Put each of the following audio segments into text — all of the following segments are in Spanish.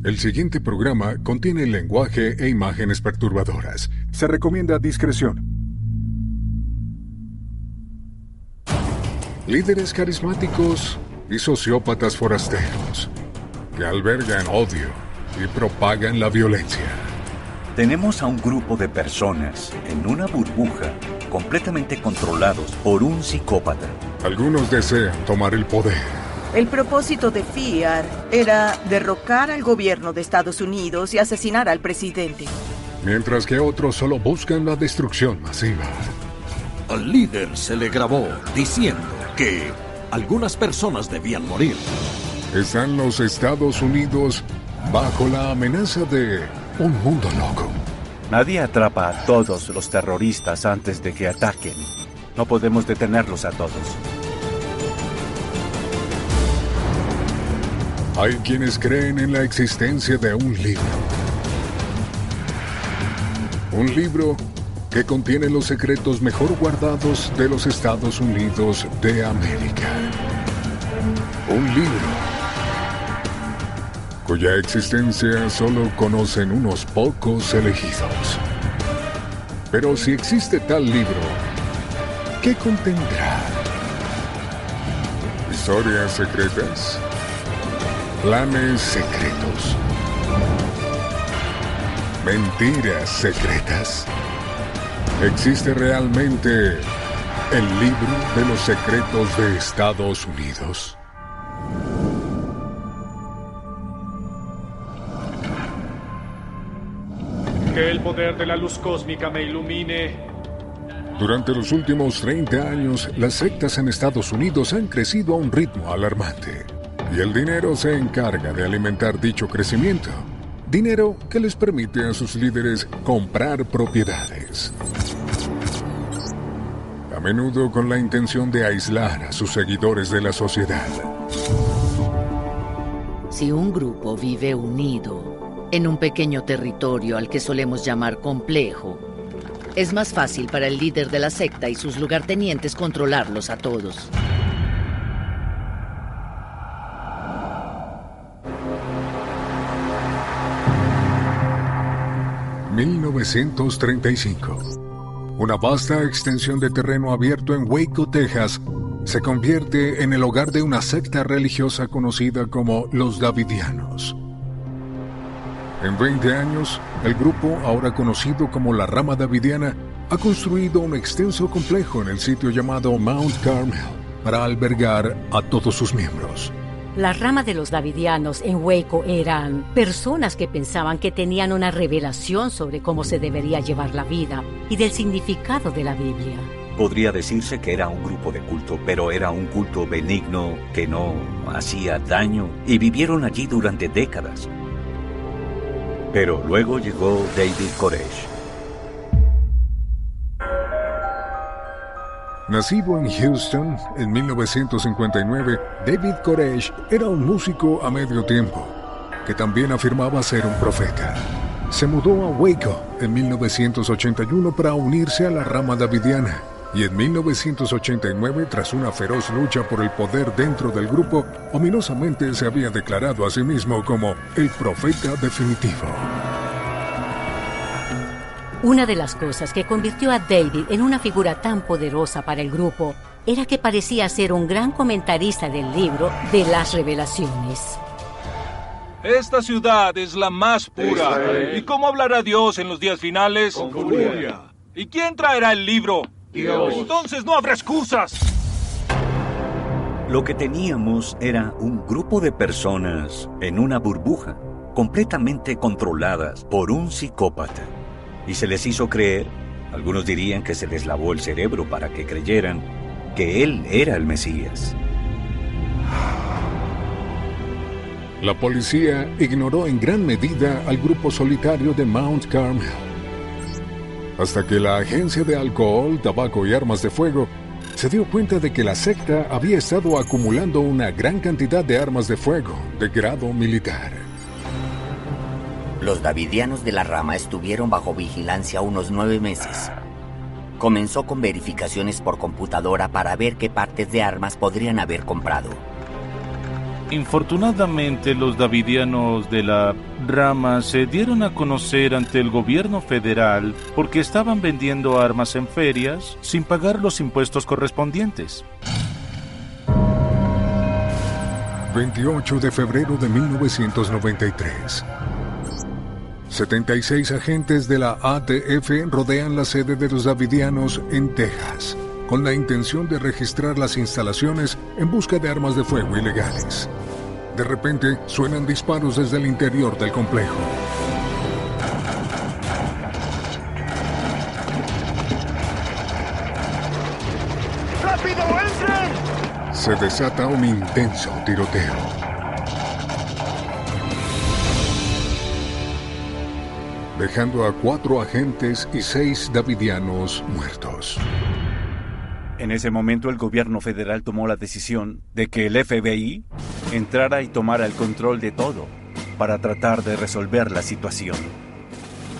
El siguiente programa contiene lenguaje e imágenes perturbadoras. Se recomienda discreción. Líderes carismáticos y sociópatas forasteros que albergan odio y propagan la violencia. Tenemos a un grupo de personas en una burbuja completamente controlados por un psicópata. Algunos desean tomar el poder. El propósito de FIAR era derrocar al gobierno de Estados Unidos y asesinar al presidente. Mientras que otros solo buscan la destrucción masiva. Al líder se le grabó diciendo que algunas personas debían morir. Están los Estados Unidos bajo la amenaza de un mundo loco. Nadie atrapa a todos los terroristas antes de que ataquen. No podemos detenerlos a todos. Hay quienes creen en la existencia de un libro. Un libro que contiene los secretos mejor guardados de los Estados Unidos de América. Un libro cuya existencia solo conocen unos pocos elegidos. Pero si existe tal libro, ¿qué contendrá? ¿Historias secretas? ¿Planes secretos? ¿Mentiras secretas? ¿Existe realmente el libro de los secretos de Estados Unidos? Que el poder de la luz cósmica me ilumine. Durante los últimos 30 años, las sectas en Estados Unidos han crecido a un ritmo alarmante. Y el dinero se encarga de alimentar dicho crecimiento. Dinero que les permite a sus líderes comprar propiedades. A menudo con la intención de aislar a sus seguidores de la sociedad. Si un grupo vive unido en un pequeño territorio al que solemos llamar complejo, es más fácil para el líder de la secta y sus lugartenientes controlarlos a todos. ...1935... Una vasta extensión de terreno abierto en Waco, Texas, se convierte en el hogar de una secta religiosa conocida como los Davidianos. En 20 años, el grupo, ahora conocido como la rama davidiana, ha construido un extenso complejo en el sitio llamado Mount Carmel para albergar a todos sus miembros. La rama de los Davidianos en Waco eran personas que pensaban que tenían una revelación sobre cómo se debería llevar la vida y del significado de la Biblia. Podría decirse que era un grupo de culto, pero era un culto benigno que no hacía daño y vivieron allí durante décadas. Pero luego llegó David Koresh. Nacido en Houston en 1959, David Koresh era un músico a medio tiempo, que también afirmaba ser un profeta. Se mudó a Waco en 1981 para unirse a la rama davidiana, y en 1989, tras una feroz lucha por el poder dentro del grupo, ominosamente se había declarado a sí mismo como el profeta definitivo. Una de las cosas que convirtió a David en una figura tan poderosa para el grupo era que parecía ser un gran comentarista del libro de las revelaciones. Esta ciudad es la más pura. ¿Y cómo hablará Dios en los días finales? Con furia. ¿Y quién traerá el libro? Dios. Entonces no habrá excusas. Lo que teníamos era un grupo de personas en una burbuja, completamente controladas por un psicópata. Y se les hizo creer, algunos dirían que se les lavó el cerebro para que creyeran que él era el Mesías. La policía ignoró en gran medida al grupo solitario de Mount Carmel, hasta que la Agencia de Alcohol, Tabaco y Armas de Fuego se dio cuenta de que la secta había estado acumulando una gran cantidad de armas de fuego de grado militar. Los davidianos de la rama estuvieron bajo vigilancia unos 9 meses. Comenzó con verificaciones por computadora para ver qué partes de armas podrían haber comprado. Infortunadamente, los davidianos de la rama se dieron a conocer ante el gobierno federal porque estaban vendiendo armas en ferias sin pagar los impuestos correspondientes. 28 de febrero de 1993. 76 agentes de la ATF rodean la sede de los davidianos en Texas, con la intención de registrar las instalaciones en busca de armas de fuego ilegales. De repente, suenan disparos desde el interior del complejo. ¡Rápido, entren! Se desata un intenso tiroteo. Dejando a 4 agentes y 6 davidianos muertos. En ese momento el gobierno federal tomó la decisión de que el FBI entrara y tomara el control de todo para tratar de resolver la situación.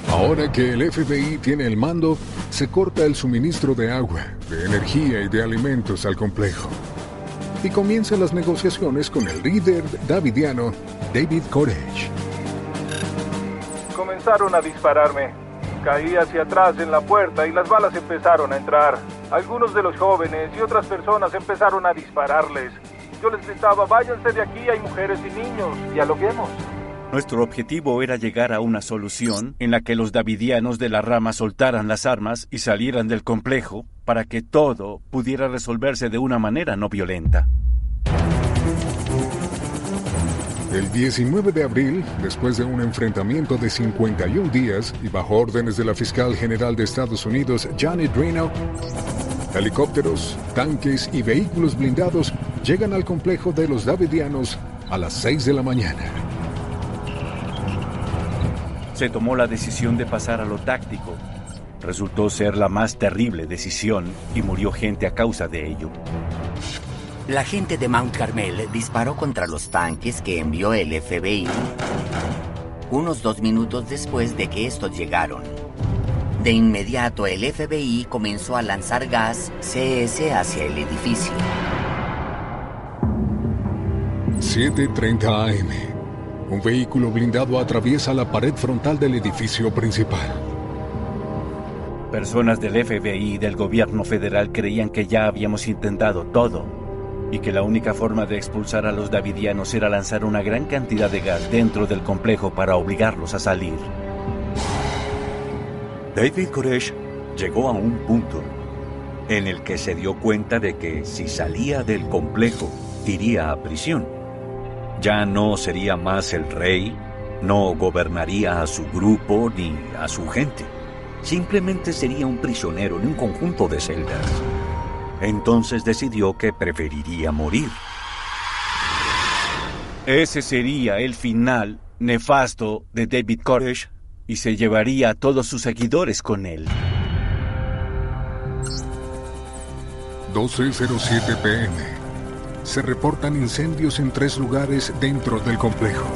Ahora que el FBI tiene el mando, se corta el suministro de agua, de energía y de alimentos al complejo. Y comienzan las negociaciones con el líder davidiano, David Koresh. Comenzaron a dispararme. Caí hacia atrás en la puerta y las balas empezaron a entrar. Algunos de los jóvenes y otras personas empezaron a dispararles. Yo les gritaba, váyanse de aquí, hay mujeres y niños, dialoguemos. Nuestro objetivo era llegar a una solución en la que los davidianos de la rama soltaran las armas y salieran del complejo para que todo pudiera resolverse de una manera no violenta. El 19 de abril, después de un enfrentamiento de 51 días y bajo órdenes de la fiscal general de Estados Unidos, Janet Reno, helicópteros, tanques y vehículos blindados llegan al complejo de los davidianos a las 6 de la mañana. Se tomó la decisión de pasar a lo táctico. Resultó ser la más terrible decisión y murió gente a causa de ello. La gente de Mount Carmel disparó contra los tanques que envió el FBI unos 2 minutos después de que estos llegaron. De inmediato el FBI comenzó a lanzar gas CS hacia el edificio. 7:30 AM. Un vehículo blindado atraviesa la pared frontal del edificio principal. Personas del FBI y del gobierno federal creían que ya habíamos intentado todo y que la única forma de expulsar a los davidianos era lanzar una gran cantidad de gas dentro del complejo para obligarlos a salir. David Koresh llegó a un punto en el que se dio cuenta de que si salía del complejo, iría a prisión. Ya no sería más el rey, no gobernaría a su grupo ni a su gente. Simplemente sería un prisionero en un conjunto de celdas. Entonces decidió que preferiría morir. Ese sería el final nefasto de David Koresh y se llevaría a todos sus seguidores con él. 12:07 p.m. Se reportan incendios en 3 lugares dentro del complejo.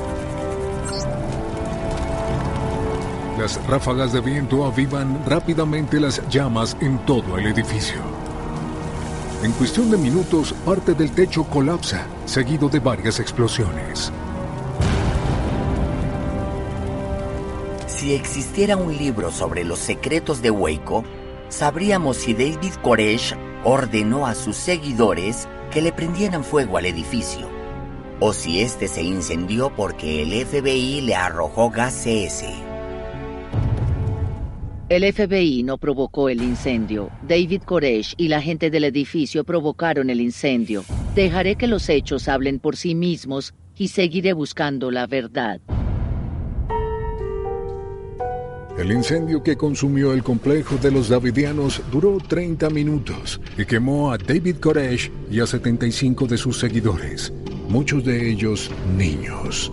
Las ráfagas de viento avivan rápidamente las llamas en todo el edificio. En cuestión de minutos, parte del techo colapsa, seguido de varias explosiones. Si existiera un libro sobre los secretos de Waco, sabríamos si David Koresh ordenó a sus seguidores que le prendieran fuego al edificio, o si este se incendió porque el FBI le arrojó gas CS. El FBI no provocó el incendio. David Koresh y la gente del edificio provocaron el incendio. Dejaré que los hechos hablen por sí mismos y seguiré buscando la verdad. El incendio que consumió el complejo de los davidianos duró 30 minutos y quemó a David Koresh y a 75 de sus seguidores, muchos de ellos niños.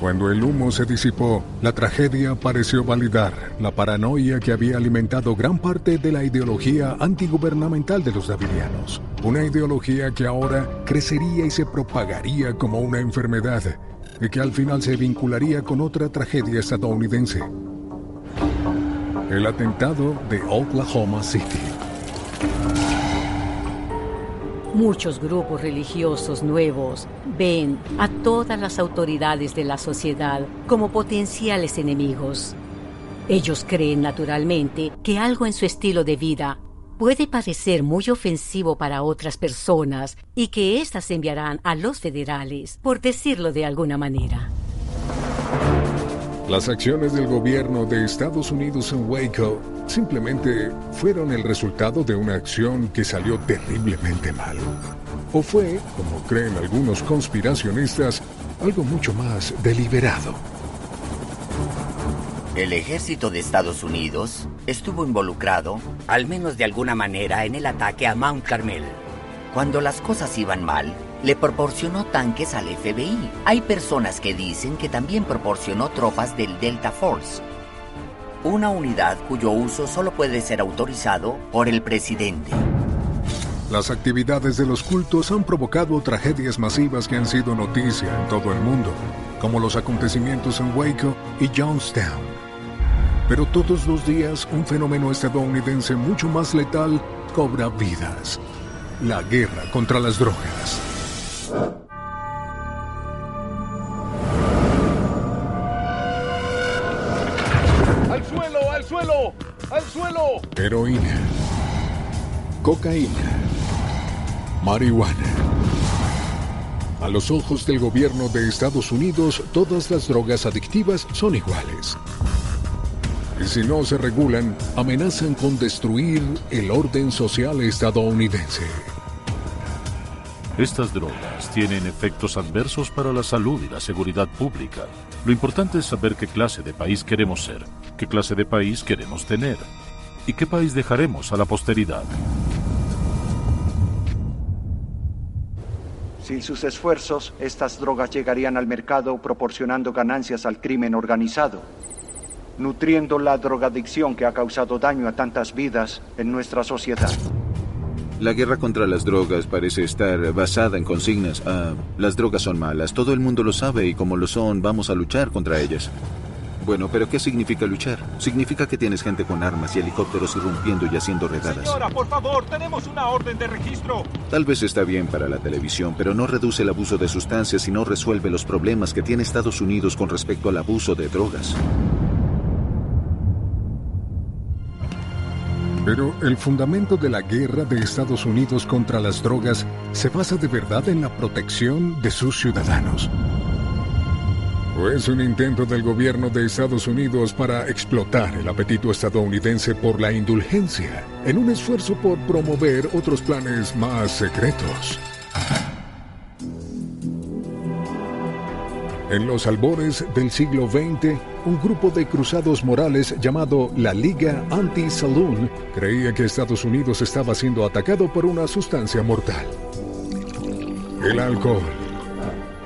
Cuando el humo se disipó, la tragedia pareció validar la paranoia que había alimentado gran parte de la ideología antigubernamental de los davidianos. Una ideología que ahora crecería y se propagaría como una enfermedad y que al final se vincularía con otra tragedia estadounidense: el atentado de Oklahoma City. Muchos grupos religiosos nuevos ven a todas las autoridades de la sociedad como potenciales enemigos. Ellos creen naturalmente que algo en su estilo de vida puede parecer muy ofensivo para otras personas y que éstas enviarán a los federales, por decirlo de alguna manera. Las acciones del gobierno de Estados Unidos en Waco simplemente fueron el resultado de una acción que salió terriblemente mal. O fue, como creen algunos conspiracionistas, algo mucho más deliberado. El ejército de Estados Unidos estuvo involucrado, al menos de alguna manera, en el ataque a Mount Carmel. Cuando las cosas iban mal, le proporcionó tanques al FBI. Hay personas que dicen que también proporcionó tropas del Delta Force, una unidad cuyo uso solo puede ser autorizado por el presidente. Las actividades de los cultos han provocado tragedias masivas que han sido noticia en todo el mundo, como los acontecimientos en Waco y Jonestown. Pero todos los días un fenómeno estadounidense mucho más letal cobra vidas: la guerra contra las drogas. ¡Al suelo! ¡Al suelo! ¡Al suelo! Heroína, cocaína, marihuana. A los ojos del gobierno de Estados Unidos, todas las drogas adictivas son iguales. Y si no se regulan, amenazan con destruir el orden social estadounidense. Estas drogas tienen efectos adversos para la salud y la seguridad pública. Lo importante es saber qué clase de país queremos ser, qué clase de país queremos tener y qué país dejaremos a la posteridad. Sin sus esfuerzos, estas drogas llegarían al mercado proporcionando ganancias al crimen organizado, nutriendo la drogadicción que ha causado daño a tantas vidas en nuestra sociedad. La guerra contra las drogas parece estar basada en consignas. Las drogas son malas, todo el mundo lo sabe y como lo son, vamos a luchar contra ellas. Bueno, pero ¿qué significa luchar? Significa que tienes gente con armas y helicópteros irrumpiendo y haciendo redadas. Señora, por favor, tenemos una orden de registro. Tal vez está bien para la televisión, pero no reduce el abuso de sustancias y no resuelve los problemas que tiene Estados Unidos con respecto al abuso de drogas. Pero el fundamento de la guerra de Estados Unidos contra las drogas se basa de verdad en la protección de sus ciudadanos. ¿O es un intento del gobierno de Estados Unidos para explotar el apetito estadounidense por la indulgencia, en un esfuerzo por promover otros planes más secretos? En los albores del siglo XX, un grupo de cruzados morales llamado la Liga Anti-Saloon creía que Estados Unidos estaba siendo atacado por una sustancia mortal: el alcohol.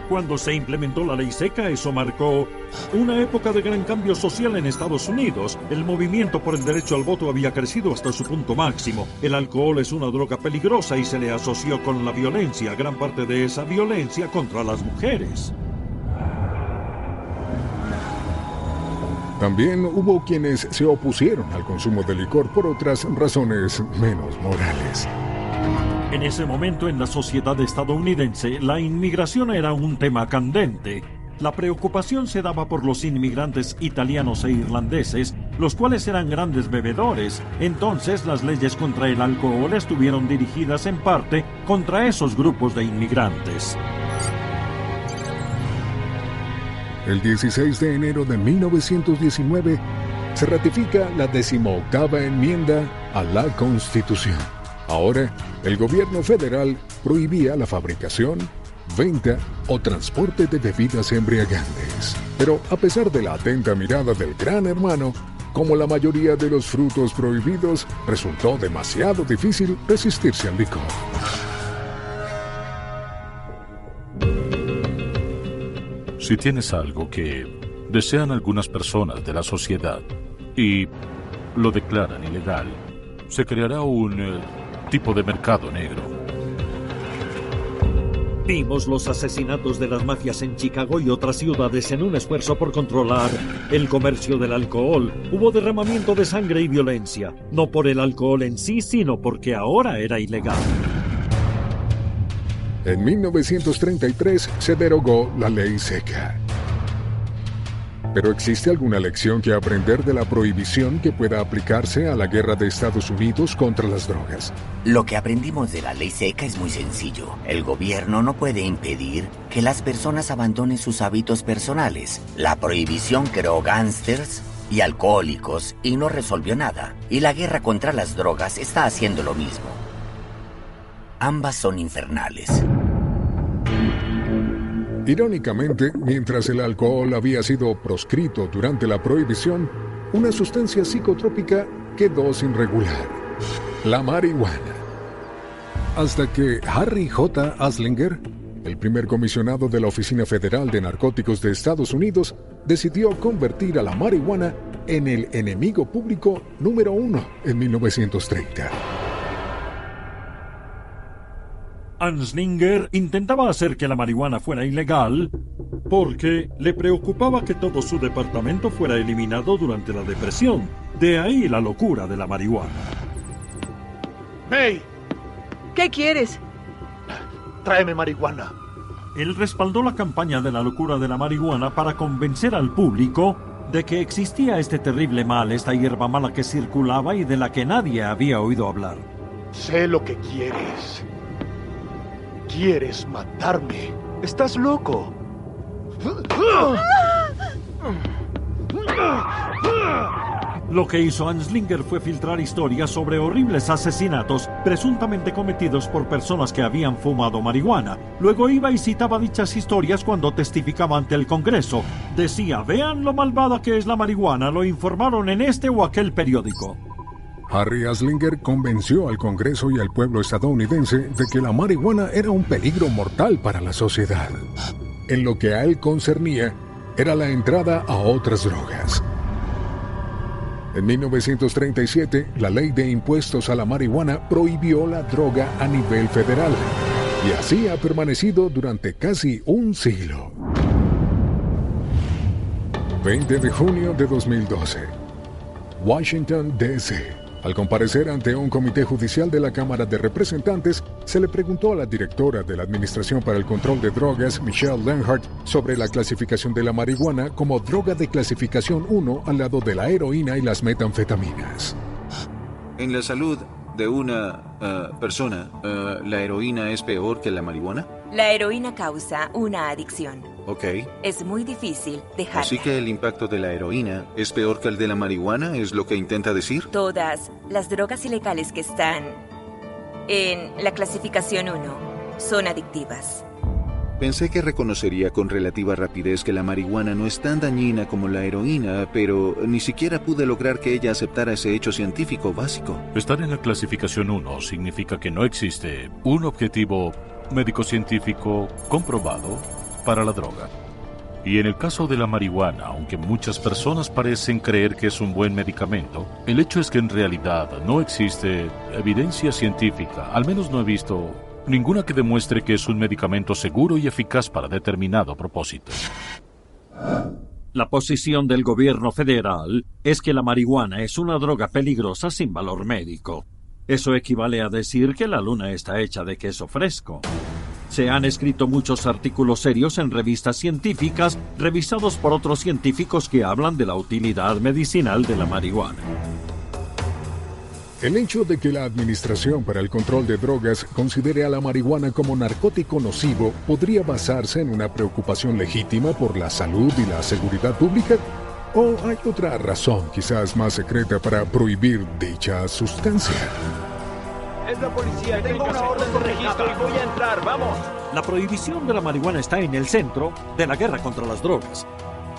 Cuando se implementó la ley seca, eso marcó una época de gran cambio social en Estados Unidos. El movimiento por el derecho al voto había crecido hasta su punto máximo. El alcohol es una droga peligrosa y se le asoció con la violencia, gran parte de esa violencia contra las mujeres. También hubo quienes se opusieron al consumo de licor por otras razones menos morales. En ese momento, en la sociedad estadounidense, la inmigración era un tema candente. La preocupación se daba por los inmigrantes italianos e irlandeses, los cuales eran grandes bebedores. Entonces, las leyes contra el alcohol estuvieron dirigidas en parte contra esos grupos de inmigrantes. El 16 de enero de 1919 se ratifica la 18ª enmienda a la Constitución. Ahora, el gobierno federal prohibía la fabricación, venta o transporte de bebidas embriagantes. Pero a pesar de la atenta mirada del Gran Hermano, como la mayoría de los frutos prohibidos, resultó demasiado difícil resistirse al licor. Si tienes algo que desean algunas personas de la sociedad y lo declaran ilegal, se creará un tipo de mercado negro. Vimos los asesinatos de las mafias en Chicago y otras ciudades en un esfuerzo por controlar el comercio del alcohol. Hubo derramamiento de sangre y violencia, no por el alcohol en sí, sino porque ahora era ilegal. En 1933 se derogó la ley seca. ¿Pero existe alguna lección que aprender de la prohibición que pueda aplicarse a la guerra de Estados Unidos contra las drogas? Lo que aprendimos de la ley seca es muy sencillo. El gobierno no puede impedir que las personas abandonen sus hábitos personales. La prohibición creó gángsters y alcohólicos y no resolvió nada. Y la guerra contra las drogas está haciendo lo mismo. Ambas son infernales. Irónicamente, mientras el alcohol había sido proscrito durante la prohibición, una sustancia psicotrópica quedó sin regular: la marihuana. Hasta que Harry J. Anslinger, el primer comisionado de la Oficina Federal de Narcóticos de Estados Unidos, decidió convertir a la marihuana en el enemigo público número 1 en 1930. Anslinger intentaba hacer que la marihuana fuera ilegal porque le preocupaba que todo su departamento fuera eliminado durante la depresión. De ahí la locura de la marihuana. ¡May! ¿Qué quieres? Tráeme marihuana. Él respaldó la campaña de la locura de la marihuana para convencer al público de que existía este terrible mal, esta hierba mala que circulaba y de la que nadie había oído hablar. Sé lo que quieres. ¿Quieres matarme? ¡Estás loco! Lo que hizo Anslinger fue filtrar historias sobre horribles asesinatos presuntamente cometidos por personas que habían fumado marihuana. Luego iba y citaba dichas historias cuando testificaba ante el Congreso. Decía: vean lo malvada que es la marihuana, lo informaron en este o aquel periódico. Harry Anslinger convenció al Congreso y al pueblo estadounidense de que la marihuana era un peligro mortal para la sociedad. En lo que a él concernía, era la entrada a otras drogas. En 1937, la ley de impuestos a la marihuana prohibió la droga a nivel federal, y así ha permanecido durante casi un siglo. 20 de junio de 2012. Washington, D.C. Al comparecer ante un comité judicial de la Cámara de Representantes, se le preguntó a la directora de la Administración para el Control de Drogas, Michelle Lenhart, sobre la clasificación de la marihuana como droga de clasificación 1 al lado de la heroína y las metanfetaminas. En la salud de una persona, ¿la heroína es peor que la marihuana? La heroína causa una adicción. Ok. Es muy difícil dejarla. Así que el impacto de la heroína es peor que el de la marihuana, ¿es lo que intenta decir? Todas las drogas ilegales que están en la clasificación 1 son adictivas. Pensé que reconocería con relativa rapidez que la marihuana no es tan dañina como la heroína, pero ni siquiera pude lograr que ella aceptara ese hecho científico básico. Estar en la clasificación 1 significa que no existe un objetivo médico-científico comprobado para la droga. Y en el caso de la marihuana, aunque muchas personas parecen creer que es un buen medicamento, el hecho es que en realidad no existe evidencia científica, al menos no he visto ninguna que demuestre que es un medicamento seguro y eficaz para determinado propósito. La posición del gobierno federal es que la marihuana es una droga peligrosa sin valor médico. Eso equivale a decir que la luna está hecha de queso fresco. Se han escrito muchos artículos serios en revistas científicas, revisados por otros científicos que hablan de la utilidad medicinal de la marihuana. El hecho de que la Administración para el Control de Drogas considere a la marihuana como narcótico nocivo podría basarse en una preocupación legítima por la salud y la seguridad pública, ¿o hay otra razón, quizás más secreta, para prohibir dicha sustancia? Es la policía, tengo una orden de registro y voy a entrar, vamos. La prohibición de la marihuana está en el centro de la guerra contra las drogas.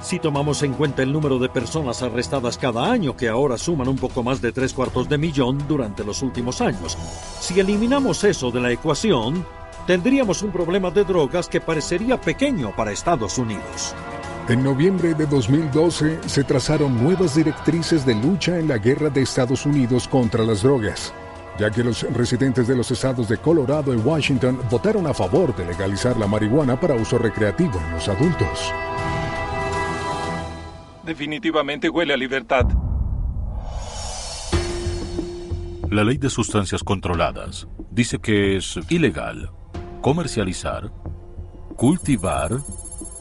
Si tomamos en cuenta el número de personas arrestadas cada año, que ahora suman un poco más de 750,000 durante los últimos años, si eliminamos eso de la ecuación, tendríamos un problema de drogas que parecería pequeño para Estados Unidos. En noviembre de 2012 se trazaron nuevas directrices de lucha en la guerra de Estados Unidos contra las drogas, ya que los residentes de los estados de Colorado y Washington votaron a favor de legalizar la marihuana para uso recreativo en los adultos. Definitivamente huele a libertad. La ley de sustancias controladas dice que es ilegal comercializar, cultivar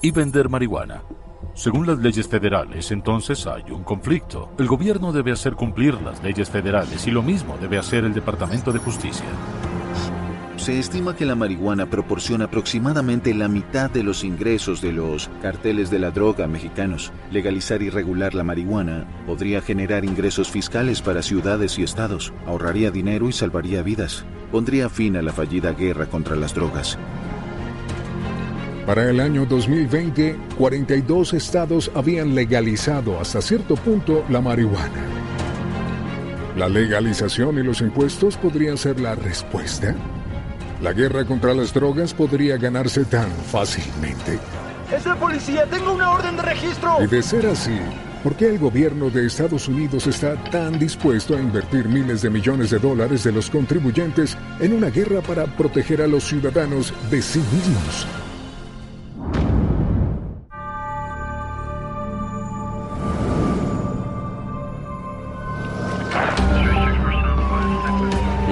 y vender marihuana. Según las leyes federales, entonces hay un conflicto. El gobierno debe hacer cumplir las leyes federales y lo mismo debe hacer el Departamento de Justicia. Se estima que la marihuana proporciona aproximadamente la mitad de los ingresos de los carteles de la droga mexicanos. Legalizar y regular la marihuana podría generar ingresos fiscales para ciudades y estados, ahorraría dinero y salvaría vidas. Pondría fin a la fallida guerra contra las drogas. Para el año 2020, 42 estados habían legalizado hasta cierto punto la marihuana. ¿La legalización y los impuestos podrían ser la respuesta? ¿La guerra contra las drogas podría ganarse tan fácilmente? ¡Es la policía! ¡Tengo una orden de registro! Y de ser así, ¿por qué el gobierno de Estados Unidos está tan dispuesto a invertir miles de millones de dólares de los contribuyentes en una guerra para proteger a los ciudadanos de sí mismos?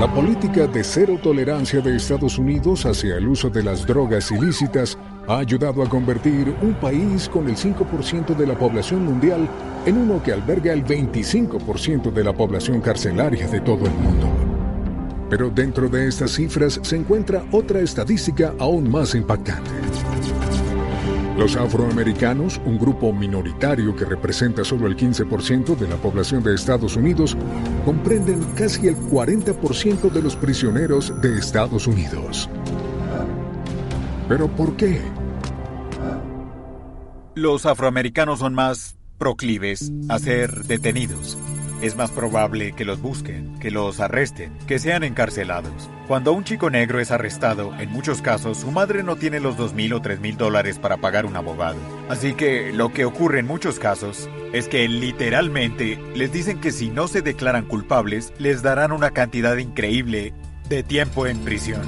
La política de cero tolerancia de Estados Unidos hacia el uso de las drogas ilícitas ha ayudado a convertir un país con el 5% de la población mundial en uno que alberga el 25% de la población carcelaria de todo el mundo. Pero dentro de estas cifras se encuentra otra estadística aún más impactante. Los afroamericanos, un grupo minoritario que representa solo el 15% de la población de Estados Unidos, comprenden casi el 40% de los prisioneros de Estados Unidos. ¿Pero por qué? Los afroamericanos son más proclives a ser detenidos. Es más probable que los busquen, que los arresten, que sean encarcelados. Cuando un chico negro es arrestado, en muchos casos, su madre no tiene los $2,000 o $3,000 para pagar un abogado. Así que lo que ocurre en muchos casos es que literalmente les dicen que si no se declaran culpables, les darán una cantidad increíble de tiempo en prisión.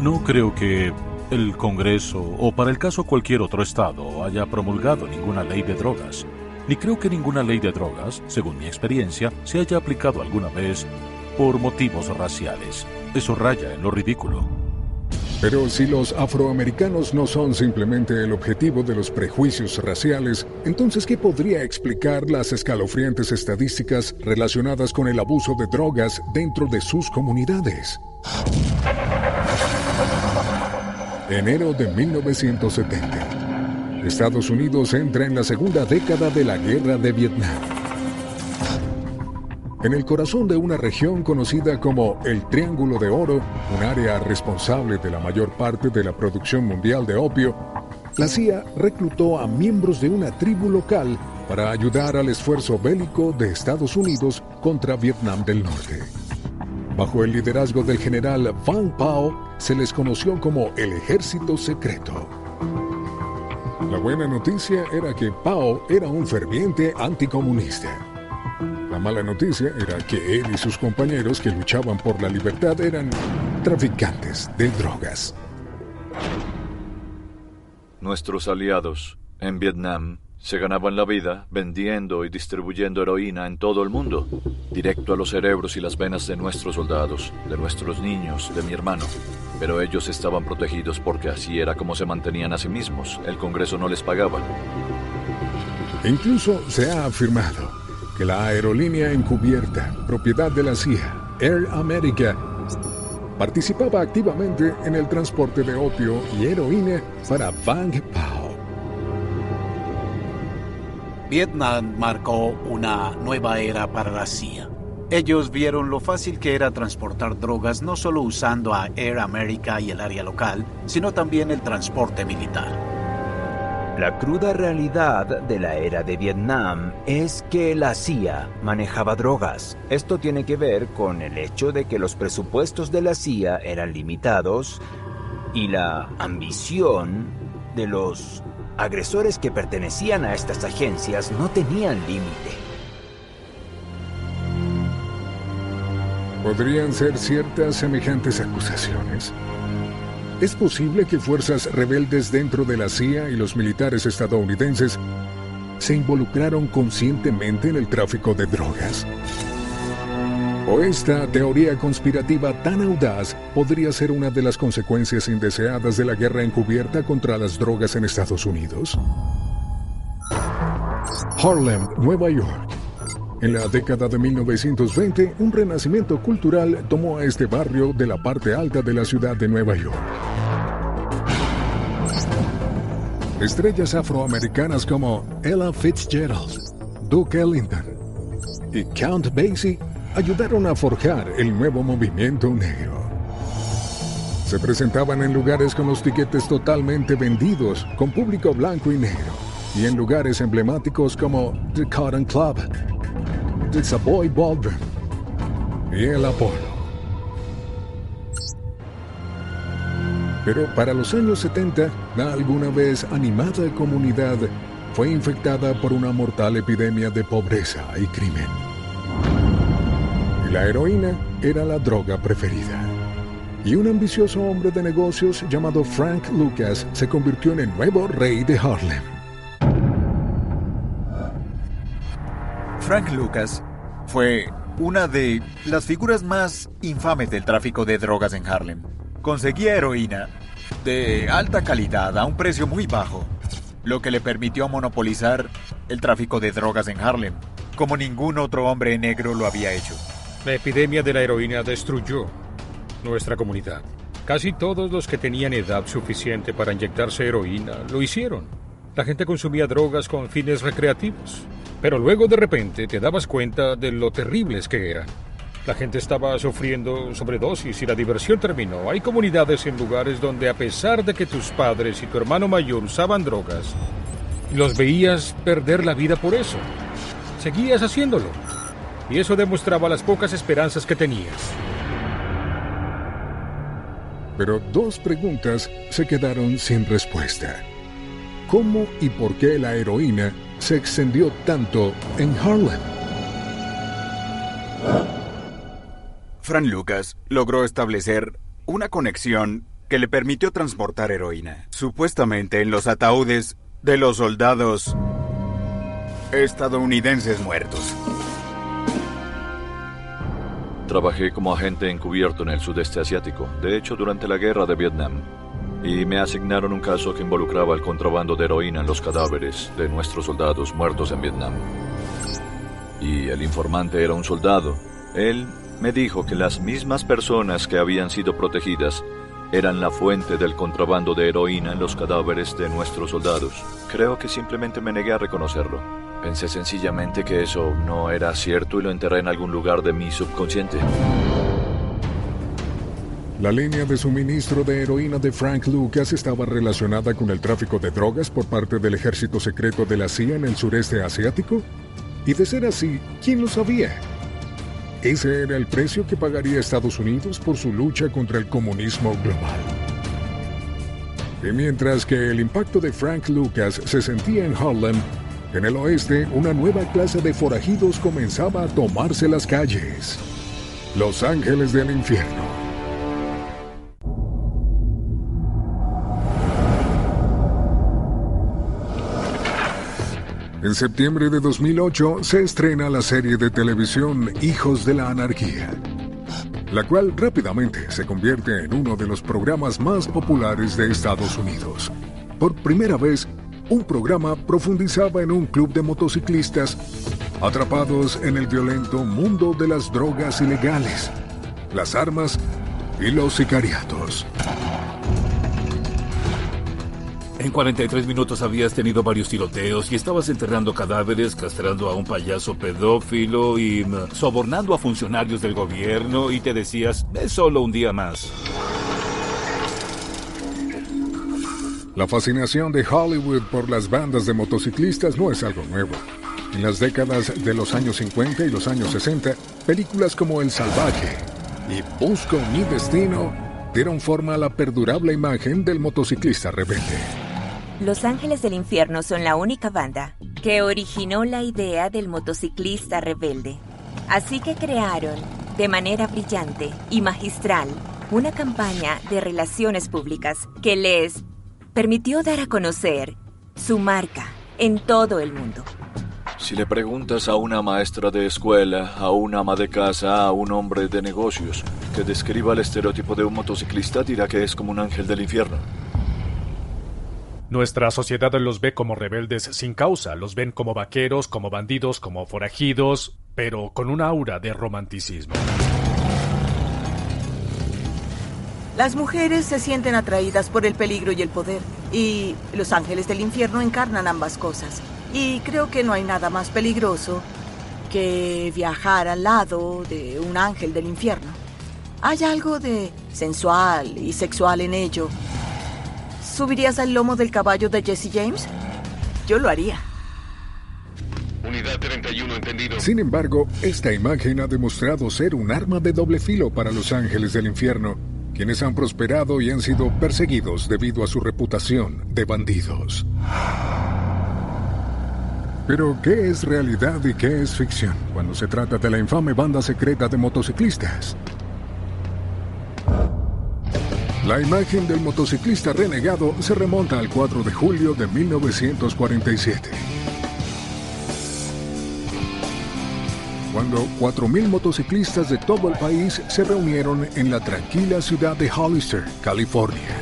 No creo que el Congreso, o para el caso cualquier otro estado, haya promulgado ninguna ley de drogas. Ni creo que ninguna ley de drogas, según mi experiencia, se haya aplicado alguna vez por motivos raciales. Eso raya en lo ridículo. Pero si los afroamericanos no son simplemente el objetivo de los prejuicios raciales, entonces ¿qué podría explicar las escalofriantes estadísticas relacionadas con el abuso de drogas dentro de sus comunidades? Enero de 1970. Estados Unidos entra en la segunda década de la Guerra de Vietnam. En el corazón de una región conocida como el Triángulo de Oro, un área responsable de la mayor parte de la producción mundial de opio, la CIA reclutó a miembros de una tribu local para ayudar al esfuerzo bélico de Estados Unidos contra Vietnam del Norte. Bajo el liderazgo del general Vang Pao, se les conoció como el Ejército Secreto. La buena noticia era que Pao era un ferviente anticomunista. La mala noticia era que él y sus compañeros que luchaban por la libertad eran traficantes de drogas. Nuestros aliados en Vietnam se ganaban la vida vendiendo y distribuyendo heroína en todo el mundo, directo a los cerebros y las venas de nuestros soldados, de nuestros niños, de mi hermano. Pero ellos estaban protegidos porque así era como se mantenían a sí mismos. El Congreso no les pagaba. Incluso se ha afirmado que la aerolínea encubierta, propiedad de la CIA, Air America, participaba activamente en el transporte de opio y heroína para Vang Pao. Vietnam marcó una nueva era para la CIA. Ellos vieron lo fácil que era transportar drogas no solo usando a Air America y el área local, sino también el transporte militar. La cruda realidad de la era de Vietnam es que la CIA manejaba drogas. Esto tiene que ver con el hecho de que los presupuestos de la CIA eran limitados y la ambición de los agresores que pertenecían a estas agencias no tenían límite. ¿Podrían ser ciertas semejantes acusaciones? ¿Es posible que fuerzas rebeldes dentro de la CIA y los militares estadounidenses se involucraron conscientemente en el tráfico de drogas? O esta teoría conspirativa tan audaz podría ser una de las consecuencias indeseadas de la guerra encubierta contra las drogas en Estados Unidos. Harlem, Nueva York. En la década de 1920, un renacimiento cultural tomó a este barrio de la parte alta de la ciudad de Nueva York. Estrellas afroamericanas como Ella Fitzgerald, Duke Ellington y Count Basie ayudaron a forjar el nuevo movimiento negro. Se presentaban en lugares con los tiquetes totalmente vendidos, con público blanco y negro, y en lugares emblemáticos como The Cotton Club, The Savoy Ballroom y el Apollo. Pero para los años 70, la alguna vez animada comunidad fue infectada por una mortal epidemia de pobreza y crimen. Y la heroína era la droga preferida. Y un ambicioso hombre de negocios llamado Frank Lucas se convirtió en el nuevo rey de Harlem. Frank Lucas fue una de las figuras más infames del tráfico de drogas en Harlem. Conseguía heroína de alta calidad a un precio muy bajo, lo que le permitió monopolizar el tráfico de drogas en Harlem, como ningún otro hombre negro lo había hecho. La epidemia de la heroína destruyó nuestra comunidad. Casi todos los que tenían edad suficiente para inyectarse heroína lo hicieron. La gente consumía drogas con fines recreativos, pero luego de repente te dabas cuenta de lo terribles que eran. La gente estaba sufriendo sobredosis y la diversión terminó. Hay comunidades en lugares donde, a pesar de que tus padres y tu hermano mayor usaban drogas, los veías perder la vida por eso. Seguías haciéndolo. Y eso demostraba las pocas esperanzas que tenías. Pero dos preguntas se quedaron sin respuesta. ¿Cómo y por qué la heroína se extendió tanto en Harlem? Frank Lucas logró establecer una conexión que le permitió transportar heroína, supuestamente en los ataúdes de los soldados estadounidenses muertos. Trabajé como agente encubierto en el sudeste asiático, de hecho durante la guerra de Vietnam, y me asignaron un caso que involucraba el contrabando de heroína en los cadáveres de nuestros soldados muertos en Vietnam. Y el informante era un soldado. Él me dijo que las mismas personas que habían sido protegidas eran la fuente del contrabando de heroína en los cadáveres de nuestros soldados. Creo que simplemente me negué a reconocerlo. Pensé sencillamente que eso no era cierto y lo enterré en algún lugar de mi subconsciente. La línea de suministro de heroína de Frank Lucas estaba relacionada con el tráfico de drogas por parte del ejército secreto de la CIA en el sureste asiático. Y de ser así, ¿quién lo sabía? Ese era el precio que pagaría Estados Unidos por su lucha contra el comunismo global. Y mientras que el impacto de Frank Lucas se sentía en Harlem, en el oeste, una nueva clase de forajidos comenzaba a tomarse las calles. Los Ángeles del Infierno. En septiembre de 2008 se estrena la serie de televisión Hijos de la Anarquía, la cual rápidamente se convierte en uno de los programas más populares de Estados Unidos. Por primera vez, un programa profundizaba en un club de motociclistas atrapados en el violento mundo de las drogas ilegales, las armas y los sicariatos. En 43 minutos habías tenido varios tiroteos y estabas enterrando cadáveres, castrando a un payaso pedófilo y sobornando a funcionarios del gobierno, y te decías, es solo un día más. La fascinación de Hollywood por las bandas de motociclistas no es algo nuevo. En las décadas de los años 50 y los años 60, películas como El Salvaje y Busco mi destino dieron forma a la perdurable imagen del motociclista rebelde. Los Ángeles del Infierno son la única banda que originó la idea del motociclista rebelde. Así que crearon, de manera brillante y magistral, una campaña de relaciones públicas que les permitió dar a conocer su marca en todo el mundo. Si le preguntas a una maestra de escuela, a una ama de casa, a un hombre de negocios que describa el estereotipo de un motociclista, dirá que es como un ángel del infierno. Nuestra sociedad los ve como rebeldes sin causa, los ven como vaqueros, como bandidos, como forajidos, pero con un aura de romanticismo. Las mujeres se sienten atraídas por el peligro y el poder, y los ángeles del infierno encarnan ambas cosas. Y creo que no hay nada más peligroso que viajar al lado de un ángel del infierno. Hay algo de sensual y sexual en ello. ¿Subirías al lomo del caballo de Jesse James? Yo lo haría. Unidad 31, entendido. Sin embargo, esta imagen ha demostrado ser un arma de doble filo para los ángeles del infierno, quienes han prosperado y han sido perseguidos debido a su reputación de bandidos. Pero, ¿qué es realidad y qué es ficción cuando se trata de la infame banda secreta de motociclistas? La imagen del motociclista renegado se remonta al 4 de julio de 1947. Cuando 4.000 motociclistas de todo el país se reunieron en la tranquila ciudad de Hollister, California.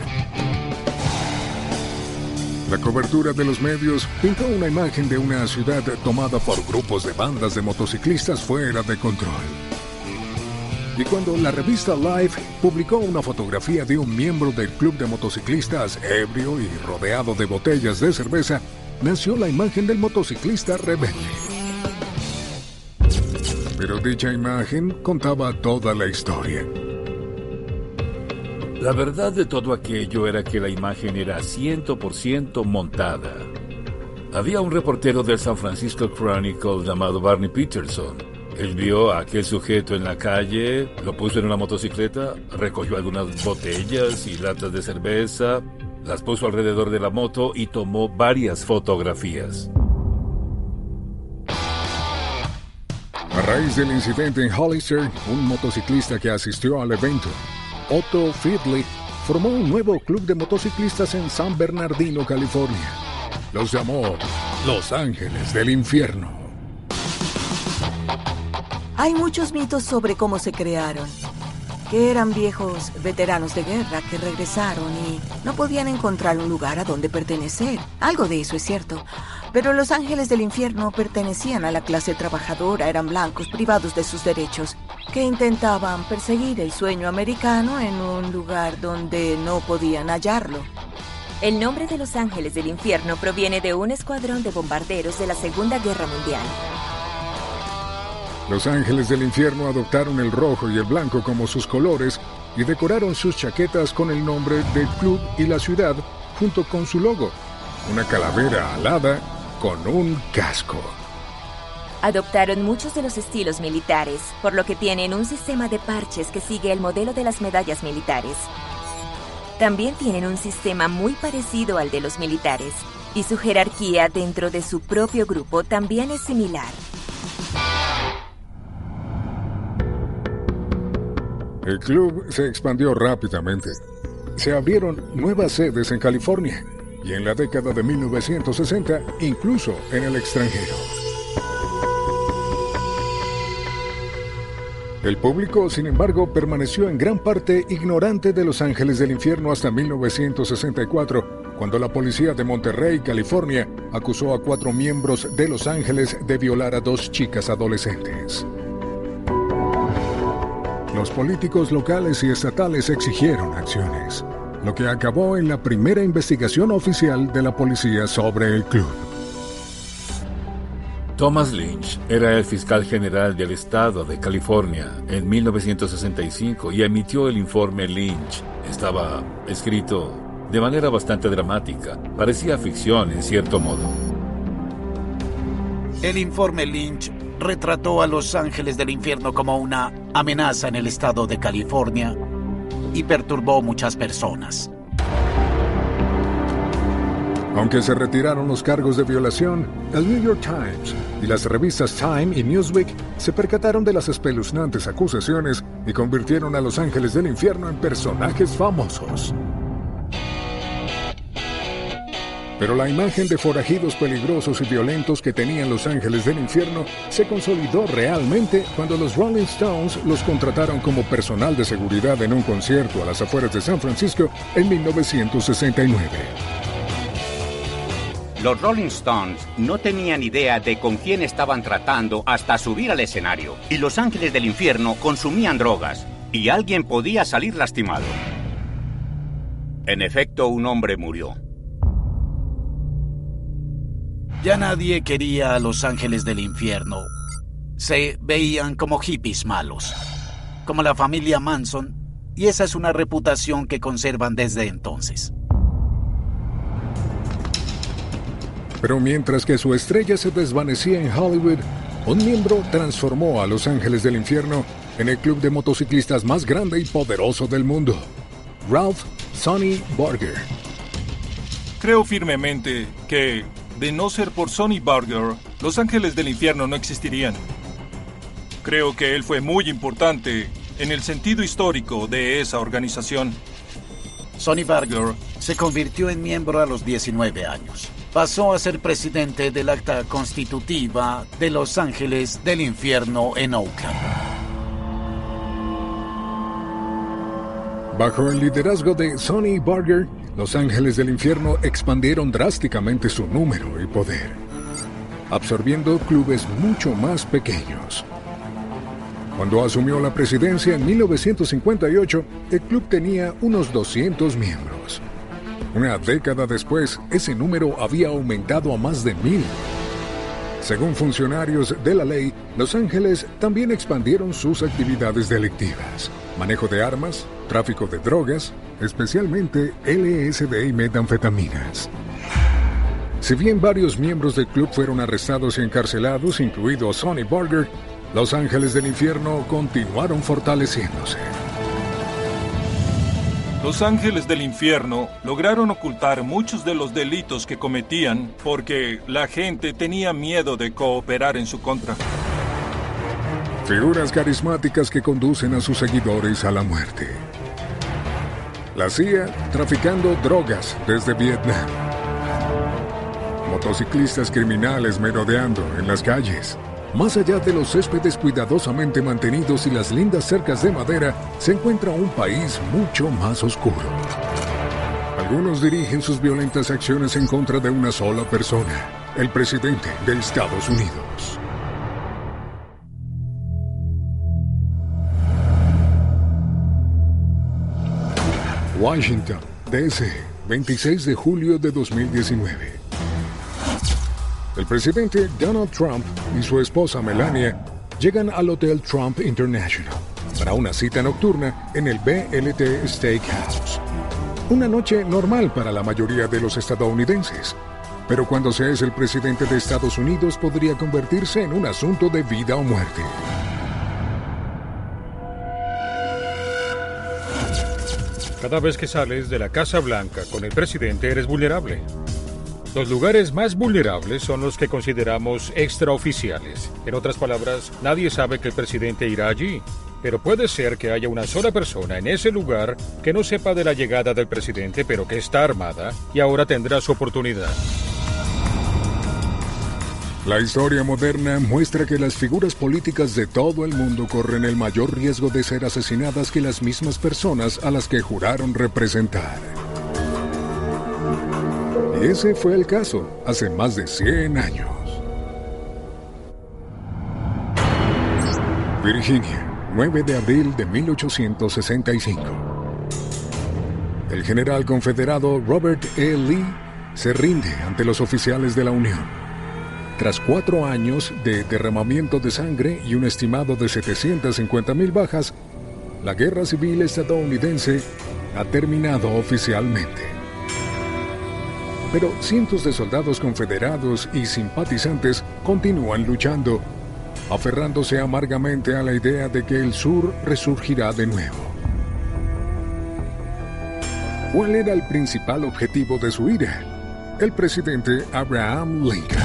La cobertura de los medios pintó una imagen de una ciudad tomada por grupos de bandas de motociclistas fuera de control. Y cuando la revista Life publicó una fotografía de un miembro del club de motociclistas ebrio y rodeado de botellas de cerveza, nació la imagen del motociclista rebelde. Pero dicha imagen contaba toda la historia. La verdad de todo aquello era que la imagen era 100% montada. Había un reportero del San Francisco Chronicle llamado Barney Peterson. Él vio a aquel sujeto en la calle, lo puso en una motocicleta, recogió algunas botellas y latas de cerveza, las puso alrededor de la moto y tomó varias fotografías. A raíz del incidente en Hollister, un motociclista que asistió al evento, Otto Fiedley, formó un nuevo club de motociclistas en San Bernardino, California. Los llamó Los Ángeles del Infierno. Hay muchos mitos sobre cómo se crearon. Que eran viejos veteranos de guerra que regresaron y no podían encontrar un lugar a donde pertenecer. Algo de eso es cierto. Pero los ángeles del infierno pertenecían a la clase trabajadora, eran blancos privados de sus derechos, que intentaban perseguir el sueño americano en un lugar donde no podían hallarlo. El nombre de los ángeles del infierno proviene de un escuadrón de bombarderos de la Segunda Guerra Mundial. Los ángeles del infierno adoptaron el rojo y el blanco como sus colores y decoraron sus chaquetas con el nombre del club y la ciudad junto con su logo, una calavera alada con un casco. Adoptaron muchos de los estilos militares, por lo que tienen un sistema de parches que sigue el modelo de las medallas militares. También tienen un sistema muy parecido al de los militares, y su jerarquía dentro de su propio grupo también es similar. El club se expandió rápidamente. Se abrieron nuevas sedes en California y en la década de 1960 incluso en el extranjero. El público, sin embargo, permaneció en gran parte ignorante de los ángeles del infierno hasta 1964, cuando la policía de Monterrey, California, acusó a 4 miembros de Los Ángeles de violar a 2 chicas adolescentes. Los políticos locales y estatales exigieron acciones, lo que acabó en la primera investigación oficial de la policía sobre el club. Thomas Lynch era el fiscal general del estado de California en 1965 y emitió el informe Lynch. Estaba escrito de manera bastante dramática, parecía ficción en cierto modo. El informe Lynch retrató a Los Ángeles del Infierno como una amenaza en el estado de California y perturbó muchas personas. Aunque se retiraron los cargos de violación, el New York Times y las revistas Time y Newsweek se percataron de las espeluznantes acusaciones y convirtieron a Los Ángeles del Infierno en personajes famosos. Pero la imagen de forajidos peligrosos y violentos que tenían Los Ángeles del Infierno se consolidó realmente cuando los Rolling Stones los contrataron como personal de seguridad en un concierto a las afueras de San Francisco en 1969. Los Rolling Stones no tenían idea de con quién estaban tratando hasta subir al escenario, y Los Ángeles del Infierno consumían drogas, y alguien podía salir lastimado. En efecto, un hombre murió. Ya nadie quería a Los Ángeles del Infierno. Se veían como hippies malos, como la familia Manson, y esa es una reputación que conservan desde entonces. Pero mientras que su estrella se desvanecía en Hollywood, un miembro transformó a Los Ángeles del Infierno en el club de motociclistas más grande y poderoso del mundo, Ralph Sonny Barger. Creo firmemente que, de no ser por Sonny Barger, Los Ángeles del Infierno no existirían. Creo que él fue muy importante en el sentido histórico de esa organización. Sonny Barger se convirtió en miembro a los 19 años. Pasó a ser presidente del acta constitutiva de Los Ángeles del Infierno en Oakland. Bajo el liderazgo de Sonny Barger, Los Ángeles del Infierno expandieron drásticamente su número y poder, absorbiendo clubes mucho más pequeños. Cuando asumió la presidencia en 1958, el club tenía unos 200 miembros. Una década después, ese número había aumentado a más de 1,000. Según funcionarios de la ley, Los Ángeles también expandieron sus actividades delictivas: manejo de armas, tráfico de drogas, especialmente LSD y metanfetaminas. Si bien varios miembros del club fueron arrestados y encarcelados, incluido Sonny Barger, Los Ángeles del Infierno continuaron fortaleciéndose. Los Ángeles del Infierno lograron ocultar muchos de los delitos que cometían porque la gente tenía miedo de cooperar en su contra. Figuras carismáticas que conducen a sus seguidores a la muerte. La CIA traficando drogas desde Vietnam. Motociclistas criminales merodeando en las calles. Más allá de los céspedes cuidadosamente mantenidos y las lindas cercas de madera, se encuentra un país mucho más oscuro. Algunos dirigen sus violentas acciones en contra de una sola persona, el presidente de Estados Unidos. Washington, D.C., 26 de julio de 2019. El presidente Donald Trump y su esposa Melania llegan al Hotel Trump International para una cita nocturna en el BLT Steakhouse. Una noche normal para la mayoría de los estadounidenses, pero cuando se es el presidente de Estados Unidos podría convertirse en un asunto de vida o muerte. Cada vez que sales de la Casa Blanca con el presidente eres vulnerable. Los lugares más vulnerables son los que consideramos extraoficiales. En otras palabras, nadie sabe que el presidente irá allí, pero puede ser que haya una sola persona en ese lugar que no sepa de la llegada del presidente, pero que está armada y ahora tendrá su oportunidad. La historia moderna muestra que las figuras políticas de todo el mundo corren el mayor riesgo de ser asesinadas que las mismas personas a las que juraron representar. Y ese fue el caso hace más de 100 años. Virginia, 9 de abril de 1865. El general confederado Robert E. Lee se rinde ante los oficiales de la Unión. Tras 4 años de derramamiento de sangre y un estimado de 750,000 bajas, la guerra civil estadounidense ha terminado oficialmente. Pero cientos de soldados confederados y simpatizantes continúan luchando, aferrándose amargamente a la idea de que el sur resurgirá de nuevo. ¿Cuál era el principal objetivo de su ira? El presidente Abraham Lincoln.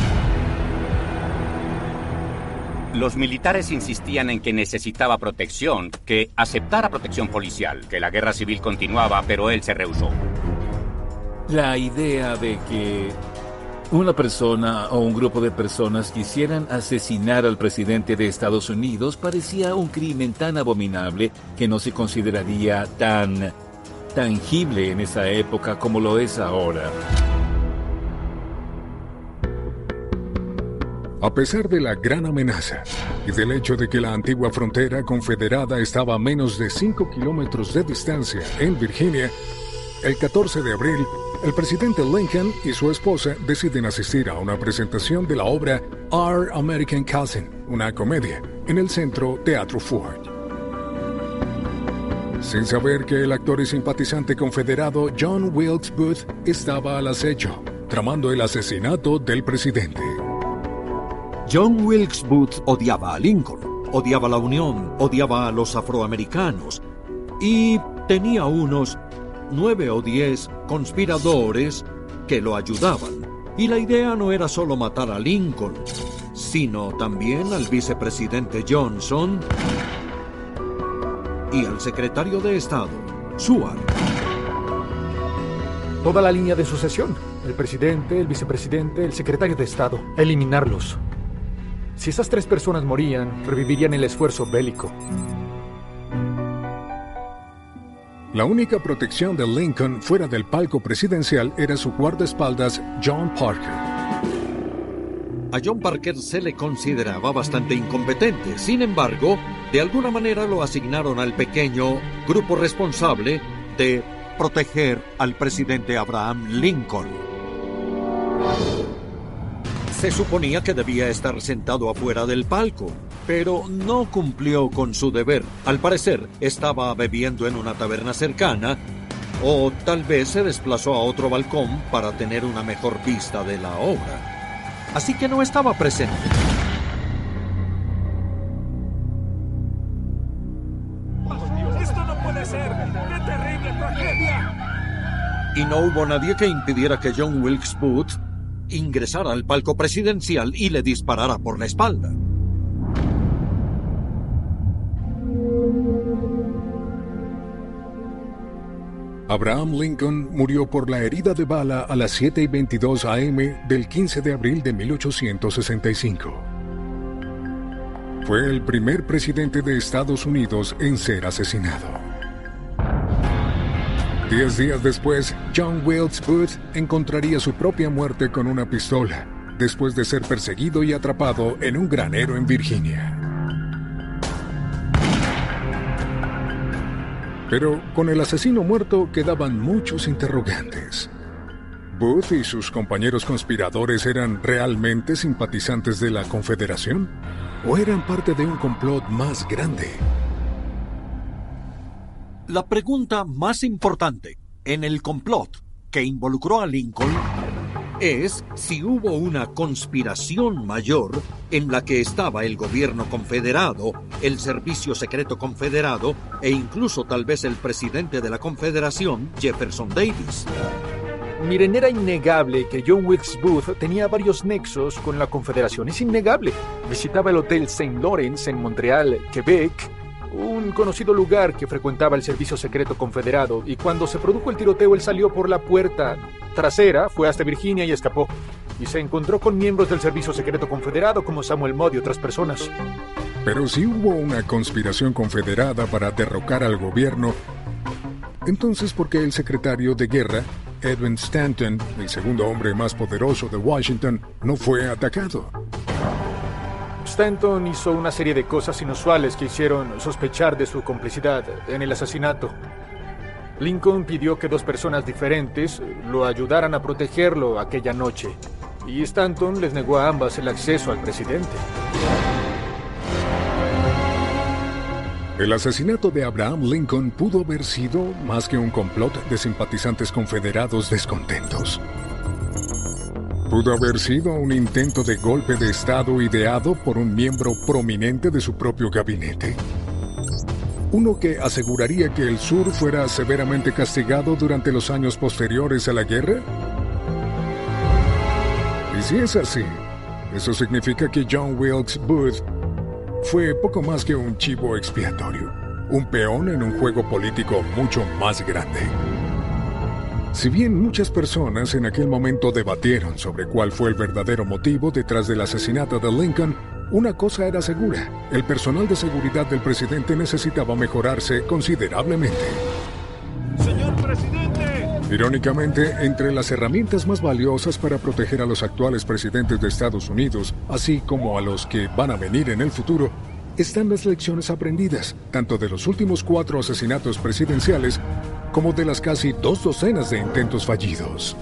Los militares insistían en que necesitaba protección, que aceptara protección policial, que la guerra civil continuaba, pero él se rehusó. La idea de que una persona o un grupo de personas quisieran asesinar al presidente de Estados Unidos parecía un crimen tan abominable que no se consideraría tan tangible en esa época como lo es ahora. A pesar de la gran amenaza y del hecho de que la antigua frontera confederada estaba a menos de 5 kilómetros de distancia en Virginia, el 14 de abril, el presidente Lincoln y su esposa deciden asistir a una presentación de la obra Our American Cousin, una comedia, en el Centro Teatro Ford. Sin saber que el actor y simpatizante confederado John Wilkes Booth estaba al acecho, tramando el asesinato del presidente. John Wilkes Booth odiaba a Lincoln, odiaba la Unión, odiaba a los afroamericanos y tenía unos 9 o 10 conspiradores que lo ayudaban. Y la idea no era solo matar a Lincoln, sino también al vicepresidente Johnson y al secretario de Estado, Seward. Toda la línea de sucesión, el presidente, el vicepresidente, el secretario de Estado, eliminarlos. Si esas 3 personas morían, revivirían el esfuerzo bélico. La única protección de Lincoln fuera del palco presidencial era su guardaespaldas John Parker. A John Parker se le consideraba bastante incompetente. Sin embargo, de alguna manera lo asignaron al pequeño grupo responsable de proteger al presidente Abraham Lincoln. Se suponía que debía estar sentado afuera del palco, pero no cumplió con su deber. Al parecer, estaba bebiendo en una taberna cercana, o tal vez se desplazó a otro balcón para tener una mejor vista de la obra. Así que no estaba presente. ¡Esto no puede ser! ¡Qué terrible tragedia! Y no hubo nadie que impidiera que John Wilkes Booth ingresara al palco presidencial y le disparara por la espalda. Abraham Lincoln murió por la herida de bala a las 7:22 a.m. del 15 de abril de 1865. Fue el primer presidente de Estados Unidos en ser asesinado. 10 días después, John Wilkes Booth encontraría su propia muerte con una pistola, después de ser perseguido y atrapado en un granero en Virginia. Pero con el asesino muerto quedaban muchos interrogantes. ¿Booth y sus compañeros conspiradores eran realmente simpatizantes de la Confederación? ¿O eran parte de un complot más grande? La pregunta más importante en el complot que involucró a Lincoln es si hubo una conspiración mayor en la que estaba el gobierno confederado, el servicio secreto confederado e incluso tal vez el presidente de la Confederación, Jefferson Davis. Miren, era innegable que John Wilkes Booth tenía varios nexos con la Confederación. Es innegable. Visitaba el Hotel St. Lawrence en Montreal, Quebec, un conocido lugar que frecuentaba el servicio secreto confederado, y cuando se produjo el tiroteo él salió por la puerta trasera, fue hasta Virginia y escapó. Y se encontró con miembros del servicio secreto confederado como Samuel Modd y otras personas. Pero si hubo una conspiración confederada para derrocar al gobierno, entonces ¿por qué el secretario de guerra, Edwin Stanton, el segundo hombre más poderoso de Washington, no fue atacado? Stanton hizo una serie de cosas inusuales que hicieron sospechar de su complicidad en el asesinato. Lincoln pidió que 2 personas diferentes lo ayudaran a protegerlo aquella noche, y Stanton les negó a ambas el acceso al presidente. El asesinato de Abraham Lincoln pudo haber sido más que un complot de simpatizantes confederados descontentos. Pudo haber sido un intento de golpe de Estado ideado por un miembro prominente de su propio gabinete. Uno que aseguraría que el sur fuera severamente castigado durante los años posteriores a la guerra. Y si es así, eso significa que John Wilkes Booth fue poco más que un chivo expiatorio, un peón en un juego político mucho más grande. Si bien muchas personas en aquel momento debatieron sobre cuál fue el verdadero motivo detrás del asesinato de Lincoln, una cosa era segura: el personal de seguridad del presidente necesitaba mejorarse considerablemente. ¡Señor presidente! Irónicamente, entre las herramientas más valiosas para proteger a los actuales presidentes de Estados Unidos, así como a los que van a venir en el futuro, están las lecciones aprendidas, tanto de los últimos 4 asesinatos presidenciales, como de las casi 2 docenas de intentos fallidos.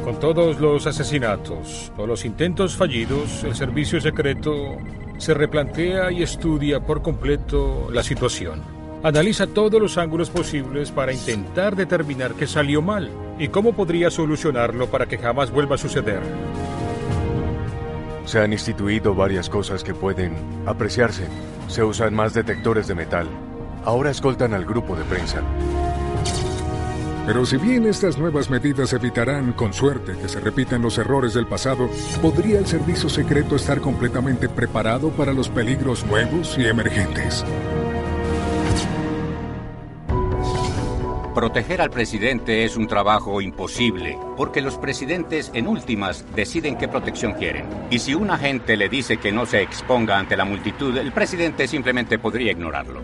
Con todos los asesinatos o los intentos fallidos, el servicio secreto se replantea y estudia por completo la situación. Analiza todos los ángulos posibles para intentar determinar qué salió mal y cómo podría solucionarlo para que jamás vuelva a suceder. Se han instituido varias cosas que pueden apreciarse. Se usan más detectores de metal. Ahora escoltan al grupo de prensa. Pero si bien estas nuevas medidas evitarán, con suerte, que se repitan los errores del pasado, ¿podría el servicio secreto estar completamente preparado para los peligros nuevos y emergentes? Proteger al presidente es un trabajo imposible, porque los presidentes en últimas deciden qué protección quieren. Y si un agente le dice que no se exponga ante la multitud, el presidente simplemente podría ignorarlo.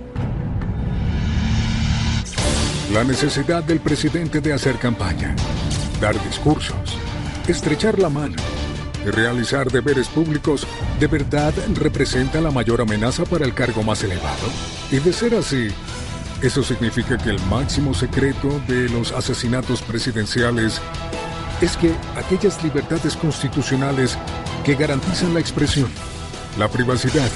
La necesidad del presidente de hacer campaña, dar discursos, estrechar la mano y realizar deberes públicos de verdad representa la mayor amenaza para el cargo más elevado. Y de ser así, eso significa que el máximo secreto de los asesinatos presidenciales es que aquellas libertades constitucionales que garantizan la expresión, la privacidad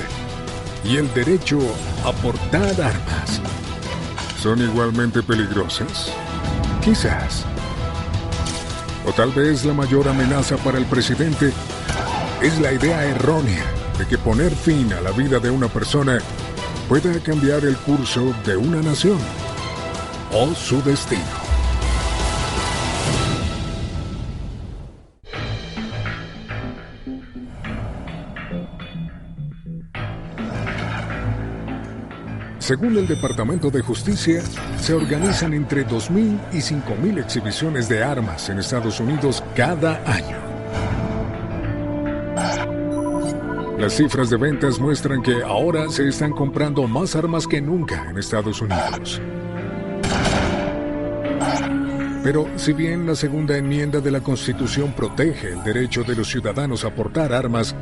y el derecho a portar armas son igualmente peligrosas. Quizás. O tal vez la mayor amenaza para el presidente es la idea errónea de que poner fin a la vida de una persona pueda cambiar el curso de una nación o su destino. Según el Departamento de Justicia, se organizan entre 2.000 y 5.000 exhibiciones de armas en Estados Unidos cada año. Las cifras de ventas muestran que ahora se están comprando más armas que nunca en Estados Unidos. Pero si bien la segunda enmienda de la Constitución protege el derecho de los ciudadanos a portar armas,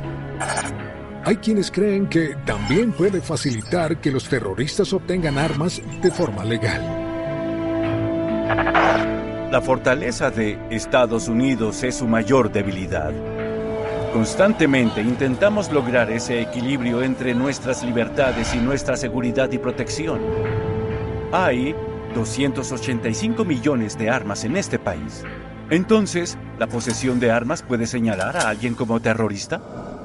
hay quienes creen que también puede facilitar que los terroristas obtengan armas de forma legal. La fortaleza de Estados Unidos es su mayor debilidad. Constantemente intentamos lograr ese equilibrio entre nuestras libertades y nuestra seguridad y protección. Hay 285 millones de armas en este país. Entonces, ¿la posesión de armas puede señalar a alguien como terrorista?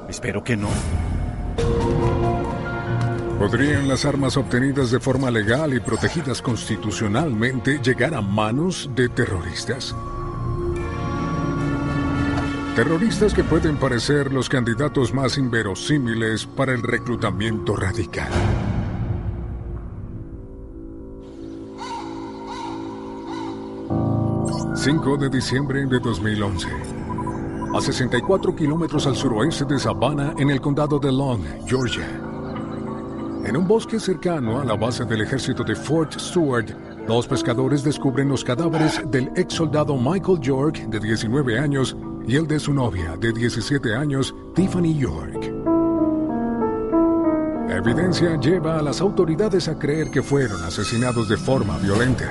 Espero que no. ¿Podrían las armas obtenidas de forma legal y protegidas constitucionalmente llegar a manos de terroristas? Terroristas que pueden parecer los candidatos más inverosímiles para el reclutamiento radical. ...5 de diciembre de 2011... a 64 kilómetros al suroeste de Savannah, en el condado de Long, Georgia. En un bosque cercano a la base del ejército de Fort Stewart, los pescadores descubren los cadáveres del ex soldado Michael York, de 19 años, y el de su novia, de 17 años, Tiffany York. La evidencia lleva a las autoridades a creer que fueron asesinados de forma violenta.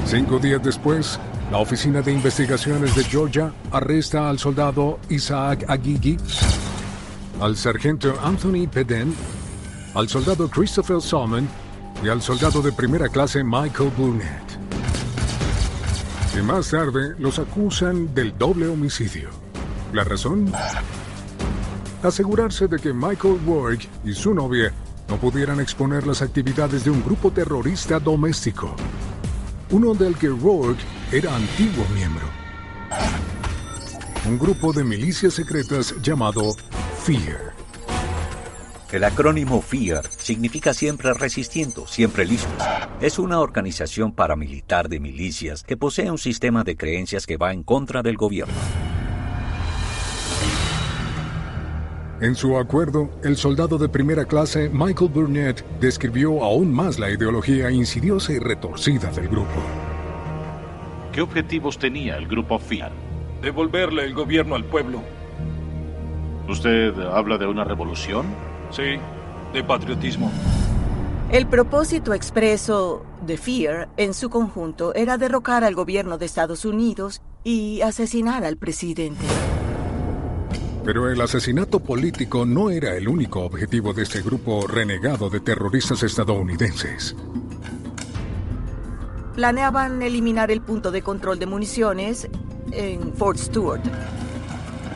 5 días después, la Oficina de Investigaciones de Georgia arresta al soldado Isaac Agigi, al sargento Anthony Peden, al soldado Christopher Salmon y al soldado de primera clase Michael Burnett. Y más tarde los acusan del doble homicidio. ¿La razón? Asegurarse de que Michael Rourke y su novia no pudieran exponer las actividades de un grupo terrorista doméstico, uno del que Rourke era antiguo miembro. Un grupo de milicias secretas llamado FEAR. El acrónimo FEAR significa siempre resistiendo, siempre listos. Es una organización paramilitar de milicias que posee un sistema de creencias que va en contra del gobierno. En su acuerdo, el soldado de primera clase Michael Burnett describió aún más la ideología insidiosa y retorcida del grupo. ¿Qué objetivos tenía el grupo FEAR? Devolverle el gobierno al pueblo. ¿Usted habla de una revolución? Sí, de patriotismo. El propósito expreso de FEAR en su conjunto era derrocar al gobierno de Estados Unidos y asesinar al presidente. Pero el asesinato político no era el único objetivo de este grupo renegado de terroristas estadounidenses. Planeaban eliminar el punto de control de municiones en Fort Stewart.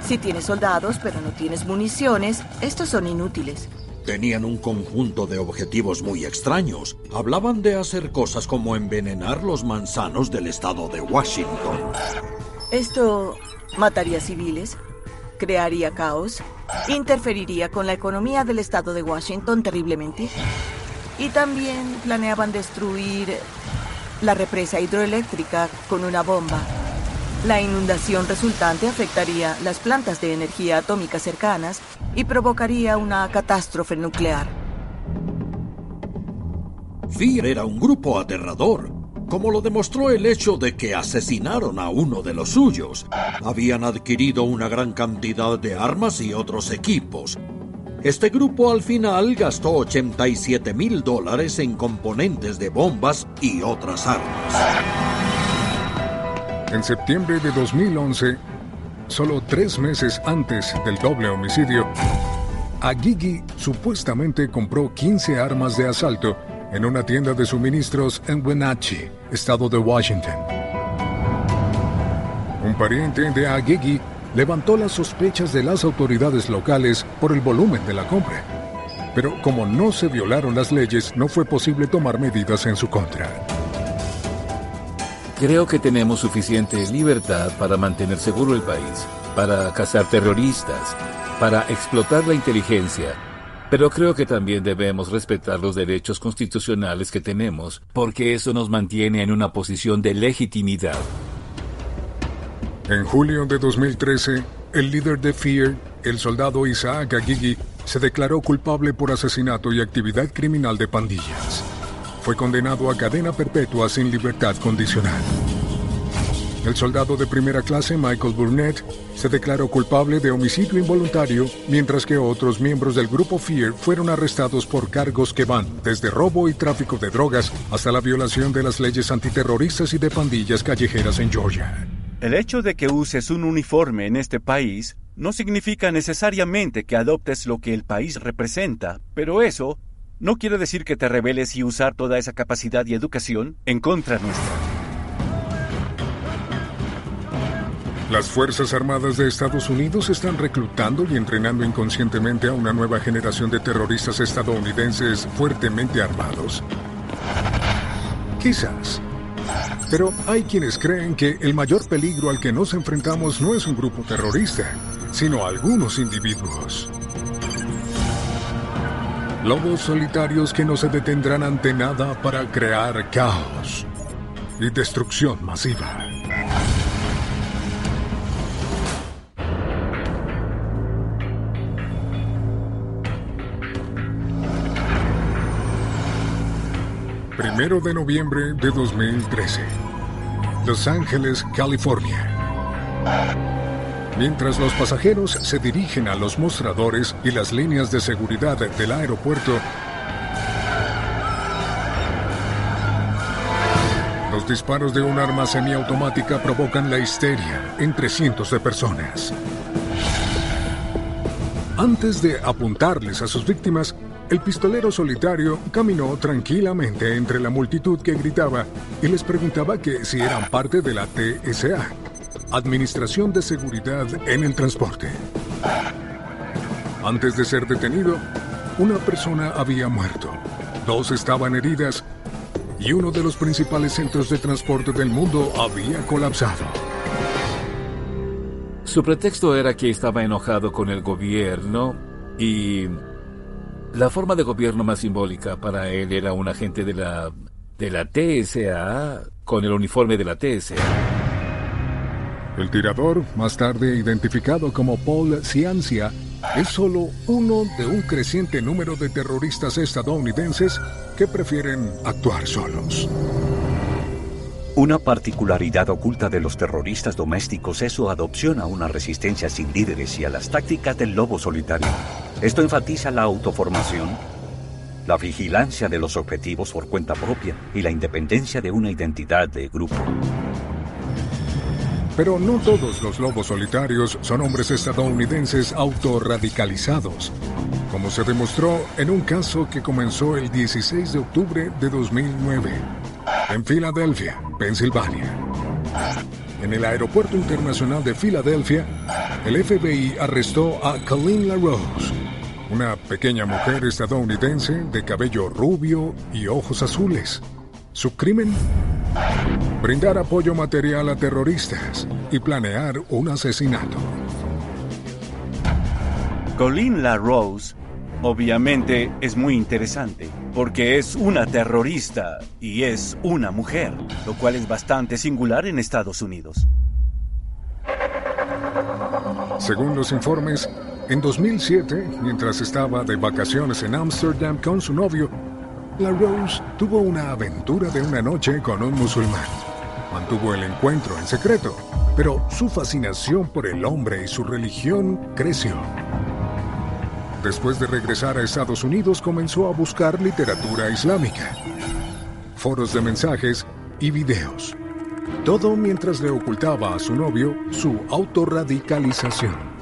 Si tienes soldados pero no tienes municiones, estos son inútiles. Tenían un conjunto de objetivos muy extraños. Hablaban de hacer cosas como envenenar los manzanos del estado de Washington. Esto mataría civiles, crearía caos, interferiría con la economía del estado de Washington terriblemente. Y también planeaban destruir la represa hidroeléctrica con una bomba. La inundación resultante afectaría las plantas de energía atómica cercanas y provocaría una catástrofe nuclear. FEAR era un grupo aterrador, como lo demostró el hecho de que asesinaron a uno de los suyos. Habían adquirido una gran cantidad de armas y otros equipos. Este grupo al final gastó $87,000 en componentes de bombas y otras armas. En septiembre de 2011, solo 3 meses antes del doble homicidio, Agigi supuestamente compró 15 armas de asalto en una tienda de suministros en Wenatchee, estado de Washington. Un pariente de Agigi levantó las sospechas de las autoridades locales por el volumen de la compra. Pero como no se violaron las leyes, no fue posible tomar medidas en su contra. Creo que tenemos suficiente libertad para mantener seguro el país, para cazar terroristas, para explotar la inteligencia. Pero creo que también debemos respetar los derechos constitucionales que tenemos, porque eso nos mantiene en una posición de legitimidad. En julio de 2013, el líder de FEAR, el soldado Isaac Agigi, se declaró culpable por asesinato y actividad criminal de pandillas. Fue condenado a cadena perpetua sin libertad condicional. El soldado de primera clase Michael Burnett se declaró culpable de homicidio involuntario, mientras que otros miembros del grupo FEAR fueron arrestados por cargos que van desde robo y tráfico de drogas hasta la violación de las leyes antiterroristas y de pandillas callejeras en Georgia. El hecho de que uses un uniforme en este país no significa necesariamente que adoptes lo que el país representa, pero eso no quiere decir que te rebeles y usar toda esa capacidad y educación en contra nuestra. Las Fuerzas Armadas de Estados Unidos están reclutando y entrenando inconscientemente a una nueva generación de terroristas estadounidenses fuertemente armados. Quizás. Pero hay quienes creen que el mayor peligro al que nos enfrentamos no es un grupo terrorista, sino algunos individuos. Lobos solitarios que no se detendrán ante nada para crear caos y destrucción masiva. Primero de noviembre de 2013. Los Ángeles, California. Mientras los pasajeros se dirigen a los mostradores y las líneas de seguridad del aeropuerto, los disparos de un arma semiautomática provocan la histeria entre cientos de personas. Antes de apuntarles a sus víctimas, el pistolero solitario caminó tranquilamente entre la multitud que gritaba y les preguntaba que si eran parte de la TSA, Administración de Seguridad en el Transporte. Antes de ser detenido, una persona había muerto, 2 estaban heridas y uno de los principales centros de transporte del mundo había colapsado. Su pretexto era que estaba enojado con el gobierno y La forma de gobierno más simbólica para él era un agente de la TSA con el uniforme de la TSA. El tirador, más tarde identificado como Paul Ciancia, es solo uno de un creciente número de terroristas estadounidenses que prefieren actuar solos. Una particularidad oculta de los terroristas domésticos es su adopción a una resistencia sin líderes y a las tácticas del lobo solitario. Esto enfatiza la autoformación, la vigilancia de los objetivos por cuenta propia y la independencia de una identidad de grupo. Pero no todos los lobos solitarios son hombres estadounidenses autorradicalizados, como se demostró en un caso que comenzó el 16 de octubre de 2009, en Filadelfia, Pensilvania. En el Aeropuerto Internacional de Filadelfia, el FBI arrestó a Colleen LaRose, una pequeña mujer estadounidense de cabello rubio y ojos azules. Su crimen: brindar apoyo material a terroristas y planear un asesinato. Colleen LaRose obviamente es muy interesante, porque es una terrorista y es una mujer, lo cual es bastante singular en Estados Unidos. Según los informes, en 2007, mientras estaba de vacaciones en Ámsterdam con su novio, LaRose tuvo una aventura de una noche con un musulmán. Mantuvo el encuentro en secreto, pero su fascinación por el hombre y su religión creció. Después de regresar a Estados Unidos, comenzó a buscar literatura islámica, foros de mensajes y videos. Todo mientras le ocultaba a su novio su autorradicalización.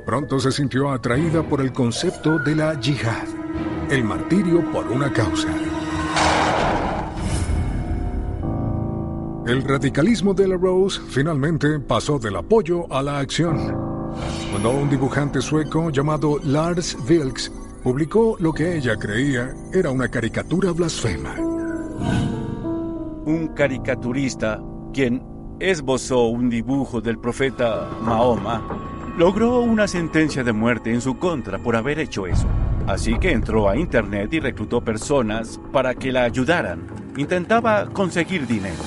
Pronto se sintió atraída por el concepto de la yihad, el martirio por una causa. El radicalismo de LaRose finalmente pasó del apoyo a la acción, cuando un dibujante sueco llamado Lars Vilks publicó lo que ella creía era una caricatura blasfema. Un caricaturista, quien esbozó un dibujo del profeta Mahoma, logró una sentencia de muerte en su contra por haber hecho eso. Así que entró a internet y reclutó personas para que la ayudaran. Intentaba conseguir dinero.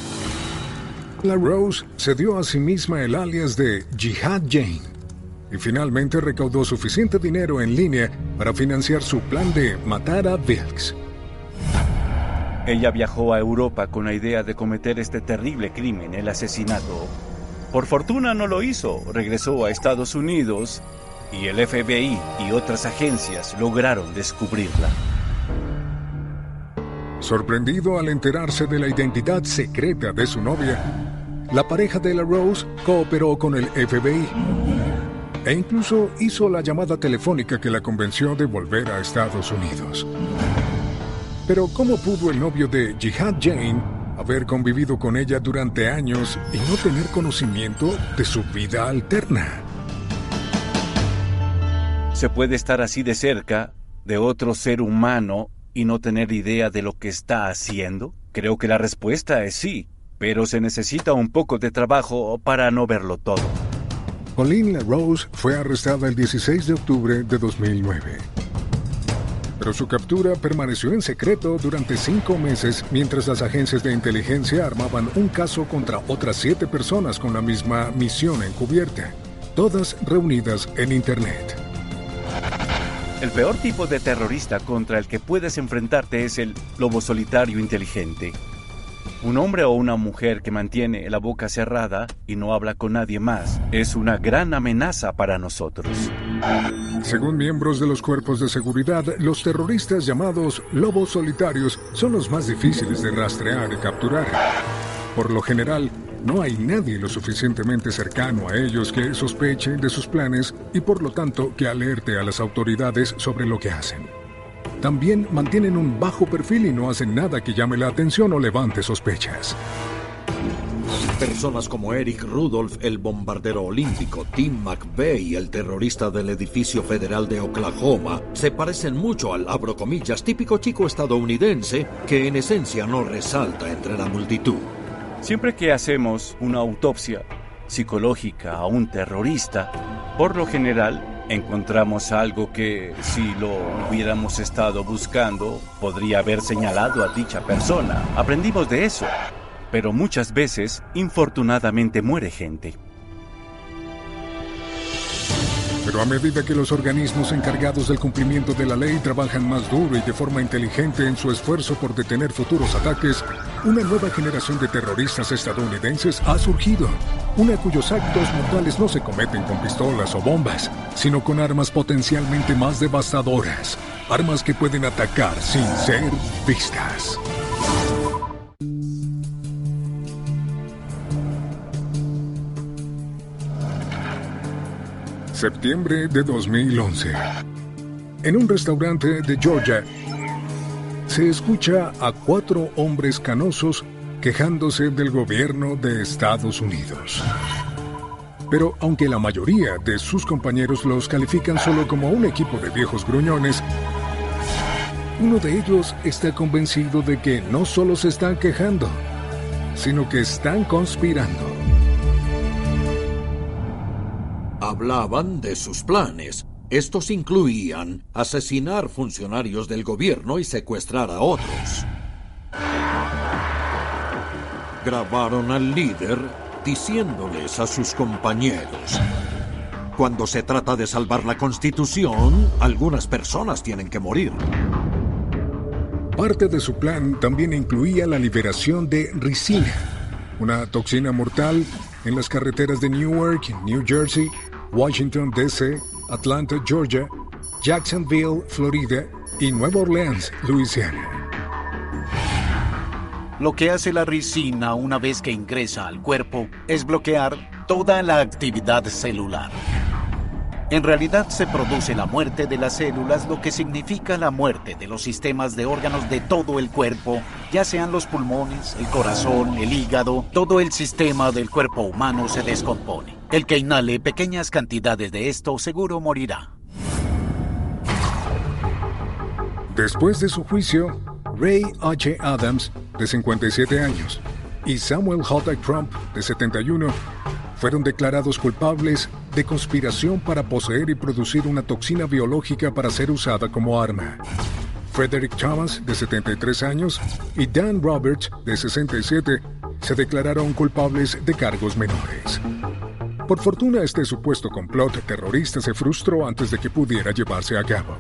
LaRose se dio a sí misma el alias de Jihad Jane y finalmente recaudó suficiente dinero en línea para financiar su plan de matar a Vilks. Ella viajó a Europa con la idea de cometer este terrible crimen, el asesinato. Por fortuna no lo hizo. Regresó a Estados Unidos y el FBI y otras agencias lograron descubrirla. Sorprendido al enterarse de la identidad secreta de su novia, la pareja de LaRose cooperó con el FBI e incluso hizo la llamada telefónica que la convenció de volver a Estados Unidos. Pero ¿cómo pudo el novio de Jihad Jane haber convivido con ella durante años y no tener conocimiento de su vida alterna? ¿Se puede estar así de cerca de otro ser humano y no tener idea de lo que está haciendo? Creo que la respuesta es sí, pero se necesita un poco de trabajo para no verlo todo. Colleen LaRose fue arrestada el 16 de octubre de 2009. Pero su captura permaneció en secreto durante 5 meses mientras las agencias de inteligencia armaban un caso contra otras 7 personas con la misma misión encubierta, todas reunidas en Internet. El peor tipo de terrorista contra el que puedes enfrentarte es el lobo solitario inteligente. Un hombre o una mujer que mantiene la boca cerrada y no habla con nadie más es una gran amenaza para nosotros. Según miembros de los cuerpos de seguridad, los terroristas llamados lobos solitarios son los más difíciles de rastrear y capturar. Por lo general, no hay nadie lo suficientemente cercano a ellos que sospeche de sus planes y por lo tanto que alerte a las autoridades sobre lo que hacen. También mantienen un bajo perfil y no hacen nada que llame la atención o levante sospechas. Personas como Eric Rudolph, el bombardero olímpico, Tim McVeigh, el terrorista del edificio federal de Oklahoma, se parecen mucho al, abro comillas, típico chico estadounidense que en esencia no resalta entre la multitud. Siempre que hacemos una autopsia psicológica a un terrorista, por lo general Encontramos algo que, si lo hubiéramos estado buscando, podría haber señalado a dicha persona. Aprendimos de eso. Pero muchas veces, infortunadamente, muere gente. Pero a medida que los organismos encargados del cumplimiento de la ley trabajan más duro y de forma inteligente en su esfuerzo por detener futuros ataques, una nueva generación de terroristas estadounidenses ha surgido. Una cuyos actos mortales no se cometen con pistolas o bombas, sino con armas potencialmente más devastadoras. Armas que pueden atacar sin ser vistas. Septiembre de 2011. En un restaurante de Georgia, se escucha a 4 hombres canosos quejándose del gobierno de Estados Unidos. Pero aunque la mayoría de sus compañeros los califican solo como un equipo de viejos gruñones, uno de ellos está convencido de que no solo se están quejando, sino que están conspirando. Hablaban de sus planes. Estos incluían asesinar funcionarios del gobierno y secuestrar a otros. Grabaron al líder diciéndoles a sus compañeros: cuando se trata de salvar la Constitución, algunas personas tienen que morir. Parte de su plan también incluía la liberación de ricina, una toxina mortal en las carreteras de Newark, New Jersey, Washington, D.C., Atlanta, Georgia, Jacksonville, Florida y Nueva Orleans, Luisiana. Lo que hace la ricina una vez que ingresa al cuerpo es bloquear toda la actividad celular. En realidad se produce la muerte de las células, lo que significa la muerte de los sistemas de órganos de todo el cuerpo, ya sean los pulmones, el corazón, el hígado, todo el sistema del cuerpo humano se descompone. El que inhale pequeñas cantidades de esto seguro morirá. Después de su juicio, Ray H. Adams, de 57 años, y Samuel J. Crump, de 71, fueron declarados culpables de conspiración para poseer y producir una toxina biológica para ser usada como arma. Frederick Thomas, de 73 años, y Dan Roberts, de 67, se declararon culpables de cargos menores. Por fortuna, este supuesto complot terrorista se frustró antes de que pudiera llevarse a cabo.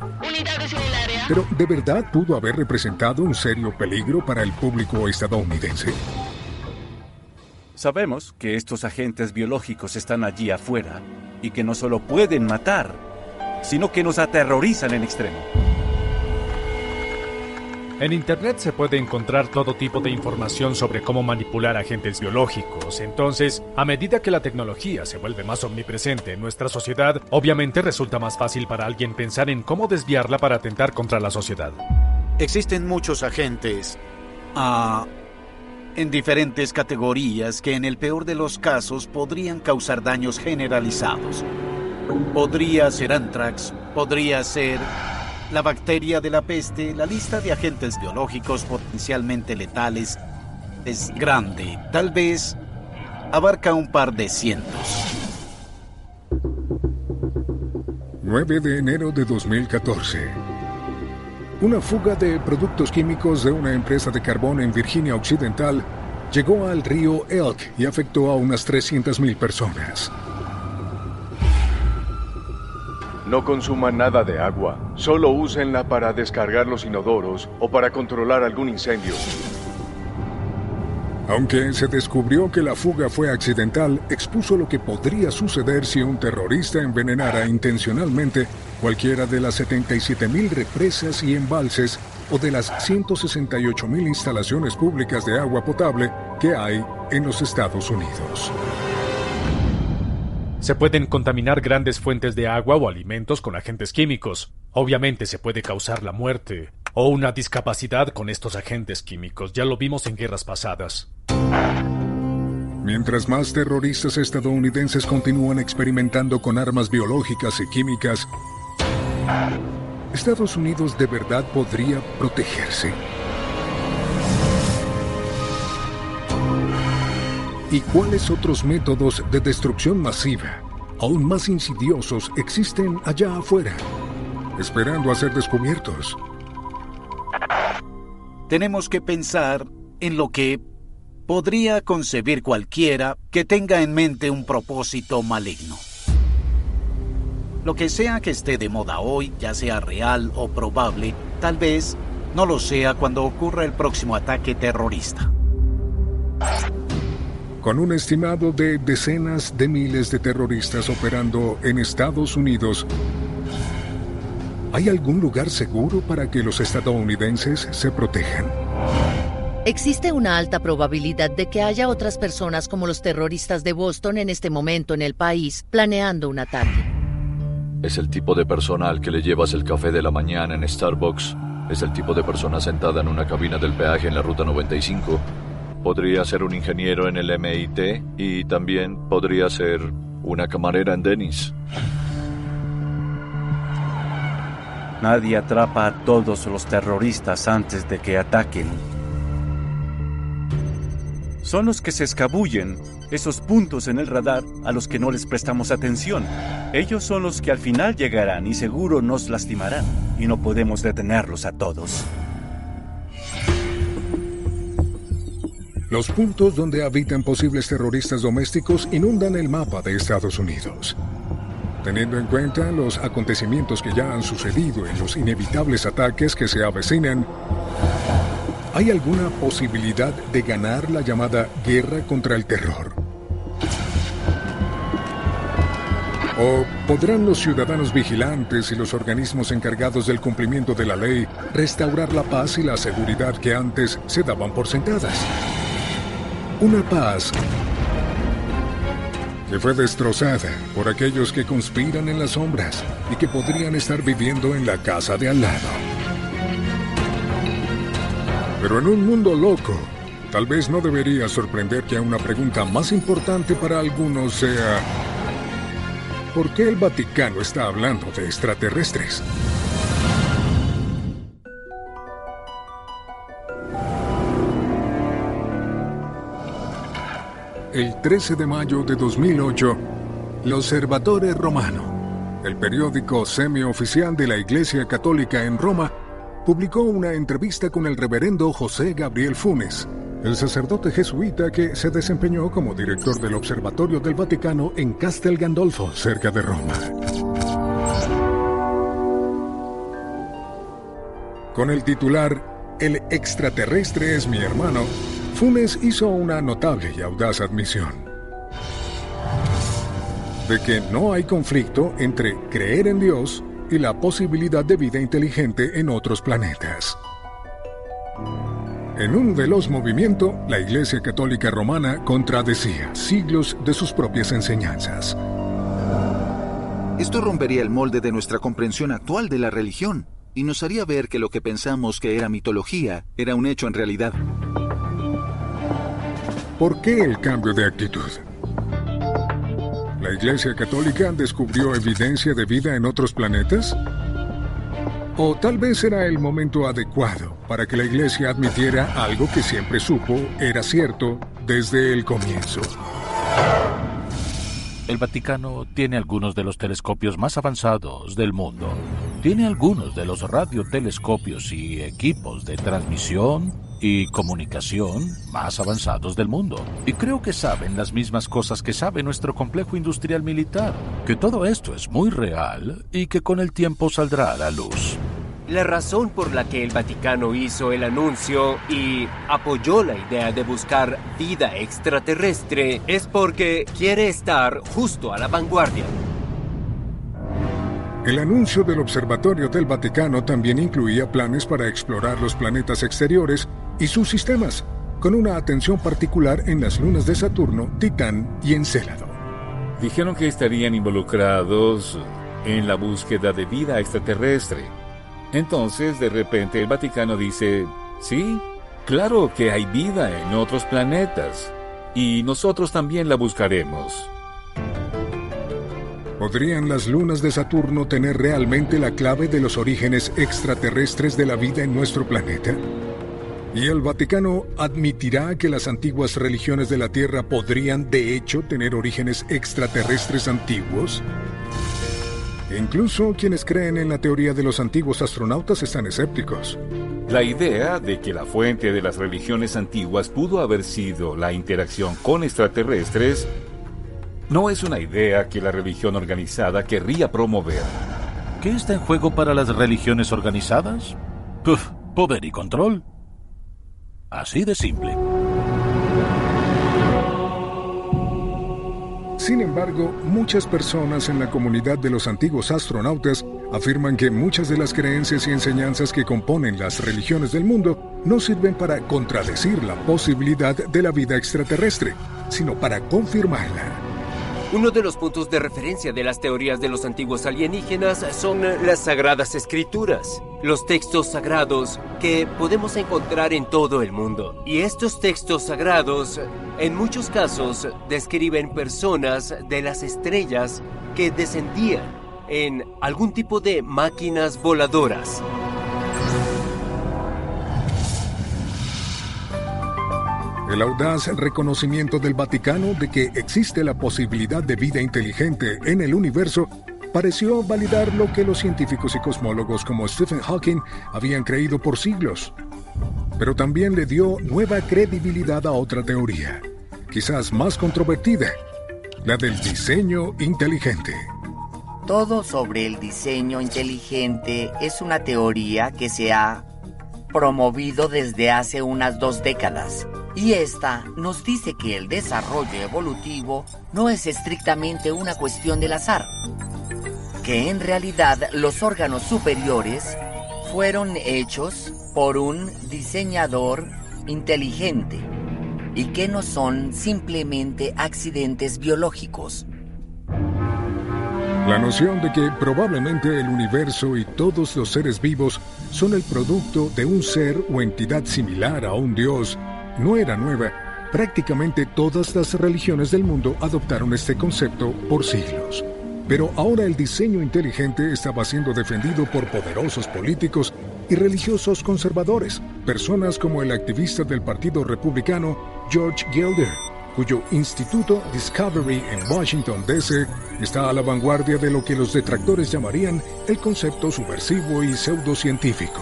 Pero, ¿de verdad pudo haber representado un serio peligro para el público estadounidense? Sabemos que estos agentes biológicos están allí afuera y que no solo pueden matar, sino que nos aterrorizan en extremo. En Internet se puede encontrar todo tipo de información sobre cómo manipular agentes biológicos. Entonces, a medida que la tecnología se vuelve más omnipresente en nuestra sociedad, obviamente resulta más fácil para alguien pensar en cómo desviarla para atentar contra la sociedad. Existen muchos agentes en diferentes categorías que en el peor de los casos podrían causar daños generalizados. Podría ser anthrax, podría ser la bacteria de la peste. La lista de agentes biológicos potencialmente letales es grande. Tal vez abarca un par de cientos. 9 de enero de 2014. Una fuga de productos químicos de una empresa de carbón en Virginia Occidental llegó al río Elk y afectó a unas 300,000 personas. No consuman nada de agua, solo úsenla para descargar los inodoros o para controlar algún incendio. Aunque se descubrió que la fuga fue accidental, expuso lo que podría suceder si un terrorista envenenara intencionalmente cualquiera de las 77,000 represas y embalses o de las 168,000 instalaciones públicas de agua potable que hay en los Estados Unidos. Se pueden contaminar grandes fuentes de agua o alimentos con agentes químicos. Obviamente se puede causar la muerte o una discapacidad con estos agentes químicos. Ya lo vimos en guerras pasadas. Mientras más terroristas estadounidenses continúan experimentando con armas biológicas y químicas, ¿Estados Unidos de verdad podría protegerse? ¿Y cuáles otros métodos de destrucción masiva aún más insidiosos existen allá afuera, esperando a ser descubiertos. Tenemos que pensar en lo que podría concebir cualquiera que tenga en mente un propósito maligno. Lo que sea que esté de moda hoy, ya sea real o probable, tal vez no lo sea cuando ocurra el próximo ataque terrorista. Con un estimado de decenas de miles de terroristas operando en Estados Unidos, ¿hay algún lugar seguro para que los estadounidenses se protejan? Existe una alta probabilidad de que haya otras personas como los terroristas de Boston en este momento en el país planeando un ataque. Es el tipo de persona al que le llevas el café de la mañana en Starbucks. Es el tipo de persona sentada en una cabina del peaje en la Ruta 95. Podría ser un ingeniero en el MIT y también podría ser una camarera en Denny's. Nadie atrapa a todos los terroristas antes de que ataquen. Son los que se escabullen, esos puntos en el radar a los que no les prestamos atención. Ellos son los que al final llegarán y seguro nos lastimarán, y no podemos detenerlos a todos. Los puntos donde habitan posibles terroristas domésticos inundan el mapa de Estados Unidos. Teniendo en cuenta los acontecimientos que ya han sucedido en los inevitables ataques que se avecinan, ¿hay alguna posibilidad de ganar la llamada guerra contra el terror? ¿O podrán los ciudadanos vigilantes y los organismos encargados del cumplimiento de la ley restaurar la paz y la seguridad que antes se daban por sentadas? Una paz que fue destrozada por aquellos que conspiran en las sombras y que podrían estar viviendo en la casa de al lado. Pero en un mundo loco, tal vez no debería sorprender que una pregunta más importante para algunos sea: ¿por qué el Vaticano está hablando de extraterrestres? El 13 de mayo de 2008, l'Osservatore Romano, el periódico semioficial de la Iglesia Católica en Roma, publicó una entrevista con el reverendo José Gabriel Funes, el sacerdote jesuita que se desempeñó como director del Observatorio del Vaticano en Castel Gandolfo, cerca de Roma. Con el titular "El extraterrestre es mi hermano", Funes hizo una notable y audaz admisión de que no hay conflicto entre creer en Dios y la posibilidad de vida inteligente en otros planetas. En un veloz movimiento, la Iglesia Católica Romana contradecía siglos de sus propias enseñanzas. Esto rompería el molde de nuestra comprensión actual de la religión y nos haría ver que lo que pensamos que era mitología era un hecho en realidad. ¿Por qué el cambio de actitud? ¿La Iglesia Católica descubrió evidencia de vida en otros planetas? ¿O tal vez era el momento adecuado para que la Iglesia admitiera algo que siempre supo era cierto desde el comienzo? El Vaticano tiene algunos de los telescopios más avanzados del mundo. Tiene algunos de los radiotelescopios y equipos de transmisión y comunicación más avanzados del mundo. Y creo que saben las mismas cosas que sabe nuestro complejo industrial militar, que todo esto es muy real y que con el tiempo saldrá a la luz. La razón por la que el Vaticano hizo el anuncio y apoyó la idea de buscar vida extraterrestre es porque quiere estar justo a la vanguardia. El anuncio del Observatorio del Vaticano también incluía planes para explorar los planetas exteriores y sus sistemas, con una atención particular en las lunas de Saturno, Titán y Encélado. Dijeron que estarían involucrados en la búsqueda de vida extraterrestre. Entonces, de repente, el Vaticano dice: sí, claro que hay vida en otros planetas, y nosotros también la buscaremos. ¿Podrían las lunas de Saturno tener realmente la clave de los orígenes extraterrestres de la vida en nuestro planeta? ¿Y el Vaticano admitirá que las antiguas religiones de la Tierra podrían, de hecho, tener orígenes extraterrestres antiguos? Incluso quienes creen en la teoría de los antiguos astronautas están escépticos. La idea de que la fuente de las religiones antiguas pudo haber sido la interacción con extraterrestres no es una idea que la religión organizada querría promover. ¿Qué está en juego para las religiones organizadas? Poder y control. Así de simple. Sin embargo, muchas personas en la comunidad de los antiguos astronautas afirman que muchas de las creencias y enseñanzas que componen las religiones del mundo no sirven para contradecir la posibilidad de la vida extraterrestre, sino para confirmarla. Uno de los puntos de referencia de las teorías de los antiguos alienígenas son las Sagradas Escrituras, los textos sagrados que podemos encontrar en todo el mundo. Y estos textos sagrados, en muchos casos, describen personas de las estrellas que descendían en algún tipo de máquinas voladoras. El audaz reconocimiento del Vaticano de que existe la posibilidad de vida inteligente en el universo pareció validar lo que los científicos y cosmólogos como Stephen Hawking habían creído por siglos. Pero también le dio nueva credibilidad a otra teoría, quizás más controvertida, la del diseño inteligente. Todo sobre el diseño inteligente es una teoría que se ha promovido desde hace unas 2 décadas. Y esta nos dice que el desarrollo evolutivo no es estrictamente una cuestión del azar, que en realidad los órganos superiores fueron hechos por un diseñador inteligente y que no son simplemente accidentes biológicos. La noción de que probablemente el universo y todos los seres vivos son el producto de un ser o entidad similar a un dios no era nueva. Prácticamente todas las religiones del mundo adoptaron este concepto por siglos. Pero ahora el diseño inteligente estaba siendo defendido por poderosos políticos y religiosos conservadores, personas como el activista del Partido Republicano George Gilder, cuyo instituto Discovery en Washington, D.C. está a la vanguardia de lo que los detractores llamarían el concepto subversivo y pseudocientífico.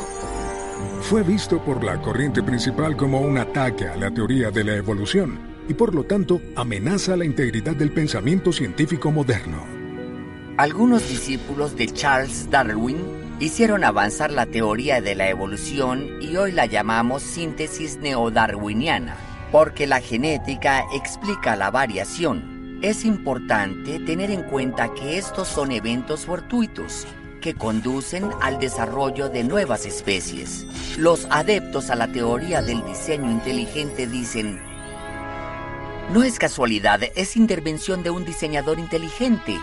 Fue visto por la corriente principal como un ataque a la teoría de la evolución y por lo tanto amenaza la integridad del pensamiento científico moderno. Algunos discípulos de Charles Darwin hicieron avanzar la teoría de la evolución y hoy la llamamos síntesis neodarwiniana, porque la genética explica la variación. Es importante tener en cuenta que estos son eventos fortuitos que conducen al desarrollo de nuevas especies. Los adeptos a la teoría del diseño inteligente dicen: no es casualidad, es intervención de un diseñador inteligente.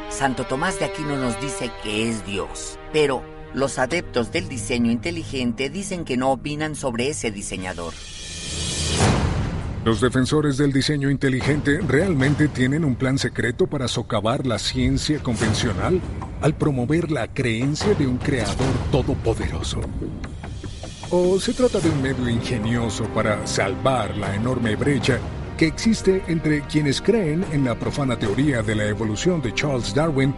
Santo Tomás de Aquino nos dice que es Dios, pero los adeptos del diseño inteligente dicen que no opinan sobre ese diseñador. Los defensores del diseño inteligente realmente tienen un plan secreto para socavar la ciencia convencional al promover la creencia de un creador todopoderoso. ¿O se trata de un medio ingenioso para salvar la enorme brecha que existe entre quienes creen en la profana teoría de la evolución de Charles Darwin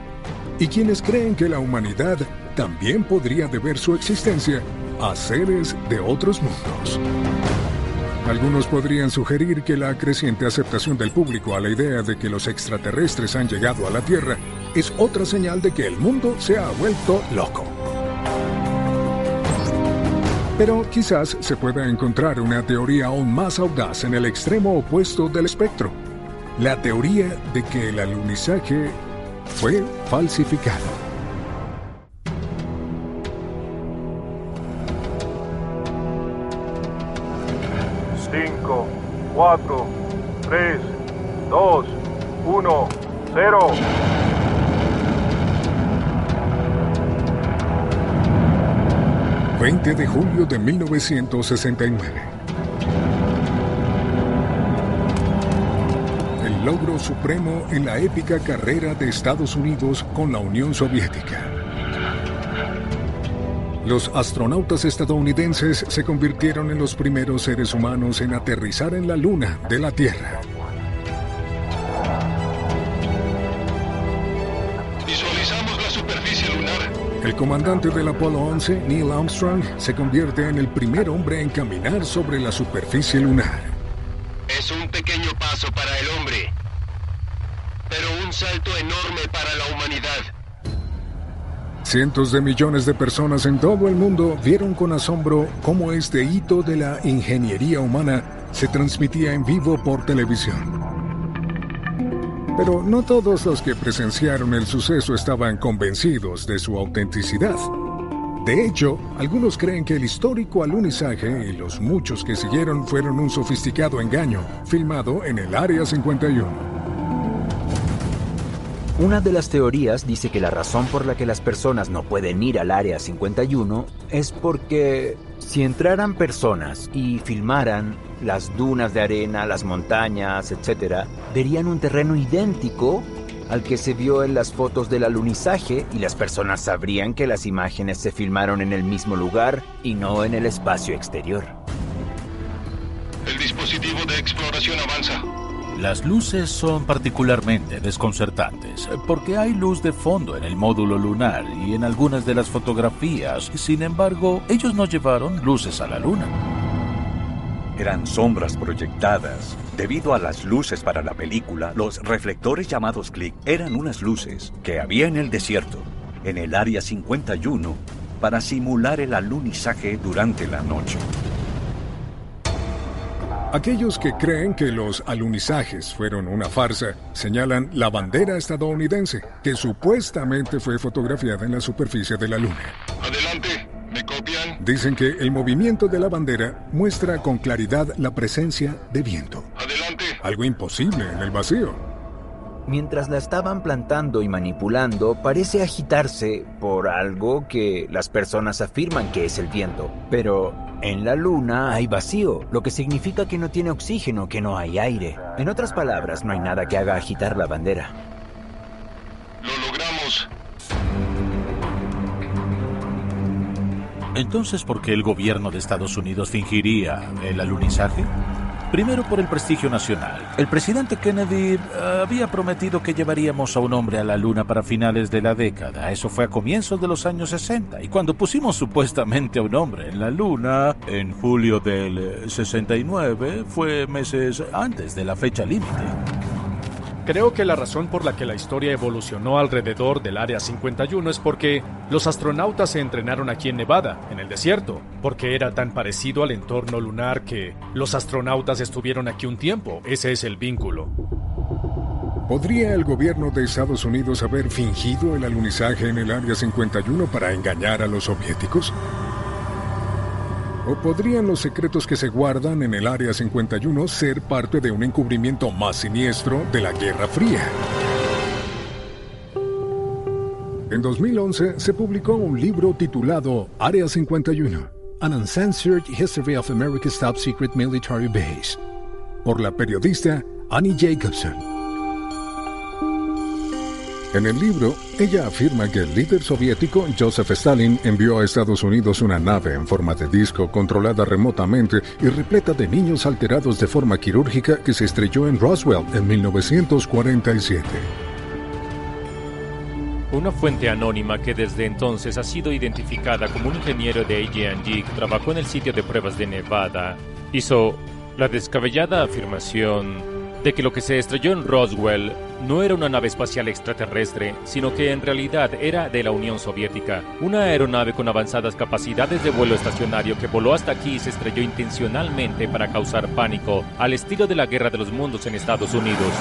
y quienes creen que la humanidad también podría deber su existencia a seres de otros mundos? Algunos podrían sugerir que la creciente aceptación del público a la idea de que los extraterrestres han llegado a la Tierra es otra señal de que el mundo se ha vuelto loco. Pero quizás se pueda encontrar una teoría aún más audaz en el extremo opuesto del espectro: la teoría de que el alunizaje fue falsificado. 5, 4, 3, 2, 1, 0. ...20 de julio de 1969. El logro supremo en la épica carrera de Estados Unidos con la Unión Soviética. Los astronautas estadounidenses se convirtieron en los primeros seres humanos en aterrizar en la luna de la Tierra. Visualizamos la superficie lunar. El comandante del Apolo 11, Neil Armstrong, se convierte en el primer hombre en caminar sobre la superficie lunar. Es un pequeño paso para el hombre, pero un salto enorme para la humanidad. Cientos de millones de personas en todo el mundo vieron con asombro cómo este hito de la ingeniería humana se transmitía en vivo por televisión. Pero no todos los que presenciaron el suceso estaban convencidos de su autenticidad. De hecho, algunos creen que el histórico alunizaje y los muchos que siguieron fueron un sofisticado engaño, filmado en el Área 51. Una de las teorías dice que la razón por la que las personas no pueden ir al Área 51 es porque si entraran personas y filmaran las dunas de arena, las montañas, etc., verían un terreno idéntico al que se vio en las fotos del alunizaje y las personas sabrían que las imágenes se filmaron en el mismo lugar y no en el espacio exterior. El dispositivo de exploración avanza. Las luces son particularmente desconcertantes, porque hay luz de fondo en el módulo lunar y en algunas de las fotografías. Sin embargo, ellos no llevaron luces a la luna. Eran sombras proyectadas. Debido a las luces para la película, los reflectores llamados Click eran unas luces que había en el desierto, en el Área 51, para simular el alunizaje durante la noche. Aquellos que creen que los alunizajes fueron una farsa señalan la bandera estadounidense, que supuestamente fue fotografiada en la superficie de la Luna. Adelante, ¿me copian? Dicen que el movimiento de la bandera muestra con claridad la presencia de viento. Adelante. Algo imposible en el vacío. Mientras la estaban plantando y manipulando, parece agitarse por algo que las personas afirman que es el viento. Pero en la luna hay vacío, lo que significa que no tiene oxígeno, que no hay aire. En otras palabras, no hay nada que haga agitar la bandera. Lo logramos. Entonces, ¿por qué el gobierno de Estados Unidos fingiría el alunizaje? Primero, por el prestigio nacional. El presidente Kennedy había prometido que llevaríamos a un hombre a la luna para finales de la década. Eso fue a comienzos de los años 60. Y cuando pusimos supuestamente a un hombre en la luna, en julio del 69, fue meses antes de la fecha límite. Creo que la razón por la que la historia evolucionó alrededor del Área 51 es porque los astronautas se entrenaron aquí en Nevada, en el desierto, porque era tan parecido al entorno lunar que los astronautas estuvieron aquí un tiempo. Ese es el vínculo. ¿Podría el gobierno de Estados Unidos haber fingido el alunizaje en el Área 51 para engañar a los soviéticos? ¿O podrían los secretos que se guardan en el Área 51 ser parte de un encubrimiento más siniestro de la Guerra Fría? En 2011 se publicó un libro titulado Área 51, An Uncensored History of America's Top Secret Military Base, por la periodista Annie Jacobson. En el libro, ella afirma que el líder soviético Joseph Stalin envió a Estados Unidos una nave en forma de disco controlada remotamente y repleta de niños alterados de forma quirúrgica que se estrelló en Roswell en 1947. Una fuente anónima que desde entonces ha sido identificada como un ingeniero de AT&T que trabajó en el sitio de pruebas de Nevada hizo la descabellada afirmación de que lo que se estrelló en Roswell no era una nave espacial extraterrestre, sino que en realidad era de la Unión Soviética, una aeronave con avanzadas capacidades de vuelo estacionario que voló hasta aquí y se estrelló intencionalmente para causar pánico, al estilo de la Guerra de los Mundos en Estados Unidos.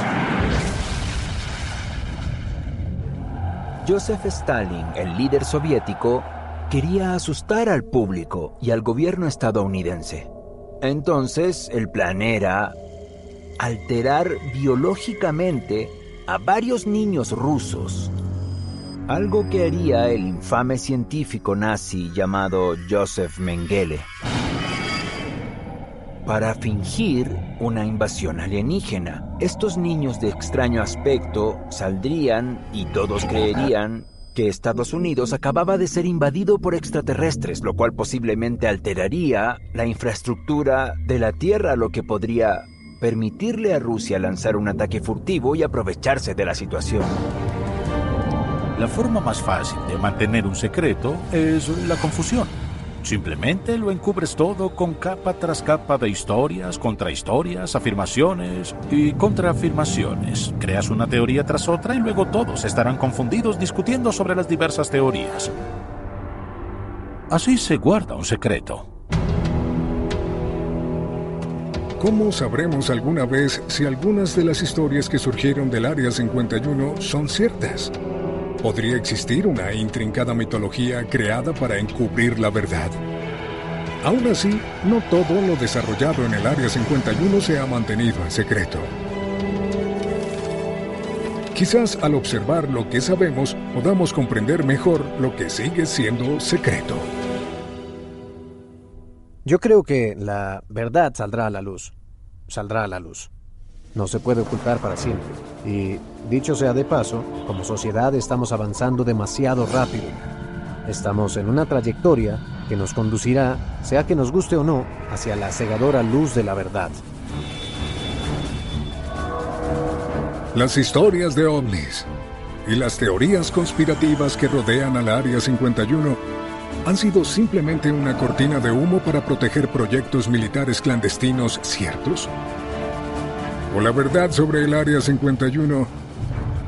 Joseph Stalin, el líder soviético, quería asustar al público y al gobierno estadounidense. Entonces, el plan era alterar biológicamente a varios niños rusos, algo que haría el infame científico nazi llamado Joseph Mengele, para fingir una invasión alienígena. Estos niños de extraño aspecto saldrían y todos creerían que Estados Unidos acababa de ser invadido por extraterrestres, lo cual posiblemente alteraría la infraestructura de la Tierra, lo que podría permitirle a Rusia lanzar un ataque furtivo y aprovecharse de la situación. La forma más fácil de mantener un secreto es la confusión. Simplemente lo encubres todo con capa tras capa de historias, contrahistorias, afirmaciones y contraafirmaciones. Creas una teoría tras otra y luego todos estarán confundidos discutiendo sobre las diversas teorías. Así se guarda un secreto. ¿Cómo sabremos alguna vez si algunas de las historias que surgieron del Área 51 son ciertas? ¿Podría existir una intrincada mitología creada para encubrir la verdad? Aún así, no todo lo desarrollado en el Área 51 se ha mantenido en secreto. Quizás al observar lo que sabemos, podamos comprender mejor lo que sigue siendo secreto. Yo creo que la verdad saldrá a la luz. Saldrá a la luz. No se puede ocultar para siempre. Y, dicho sea de paso, como sociedad estamos avanzando demasiado rápido. Estamos en una trayectoria que nos conducirá, sea que nos guste o no, hacia la cegadora luz de la verdad. Las historias de ovnis y las teorías conspirativas que rodean al Área 51 han sido simplemente una cortina de humo para proteger proyectos militares clandestinos ciertos. O la verdad sobre el Área 51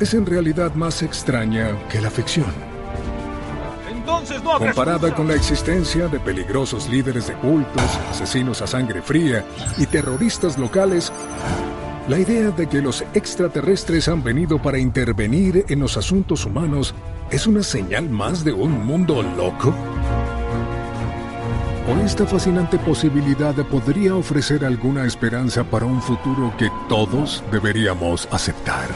es en realidad más extraña que la ficción. Entonces no habrá comparada excusa. con la existencia de peligrosos líderes de cultos, asesinos a sangre fría y terroristas locales, la idea de que los extraterrestres han venido para intervenir en los asuntos humanos es una señal más de un mundo loco. ¿O esta fascinante posibilidad podría ofrecer alguna esperanza para un futuro que todos deberíamos aceptar?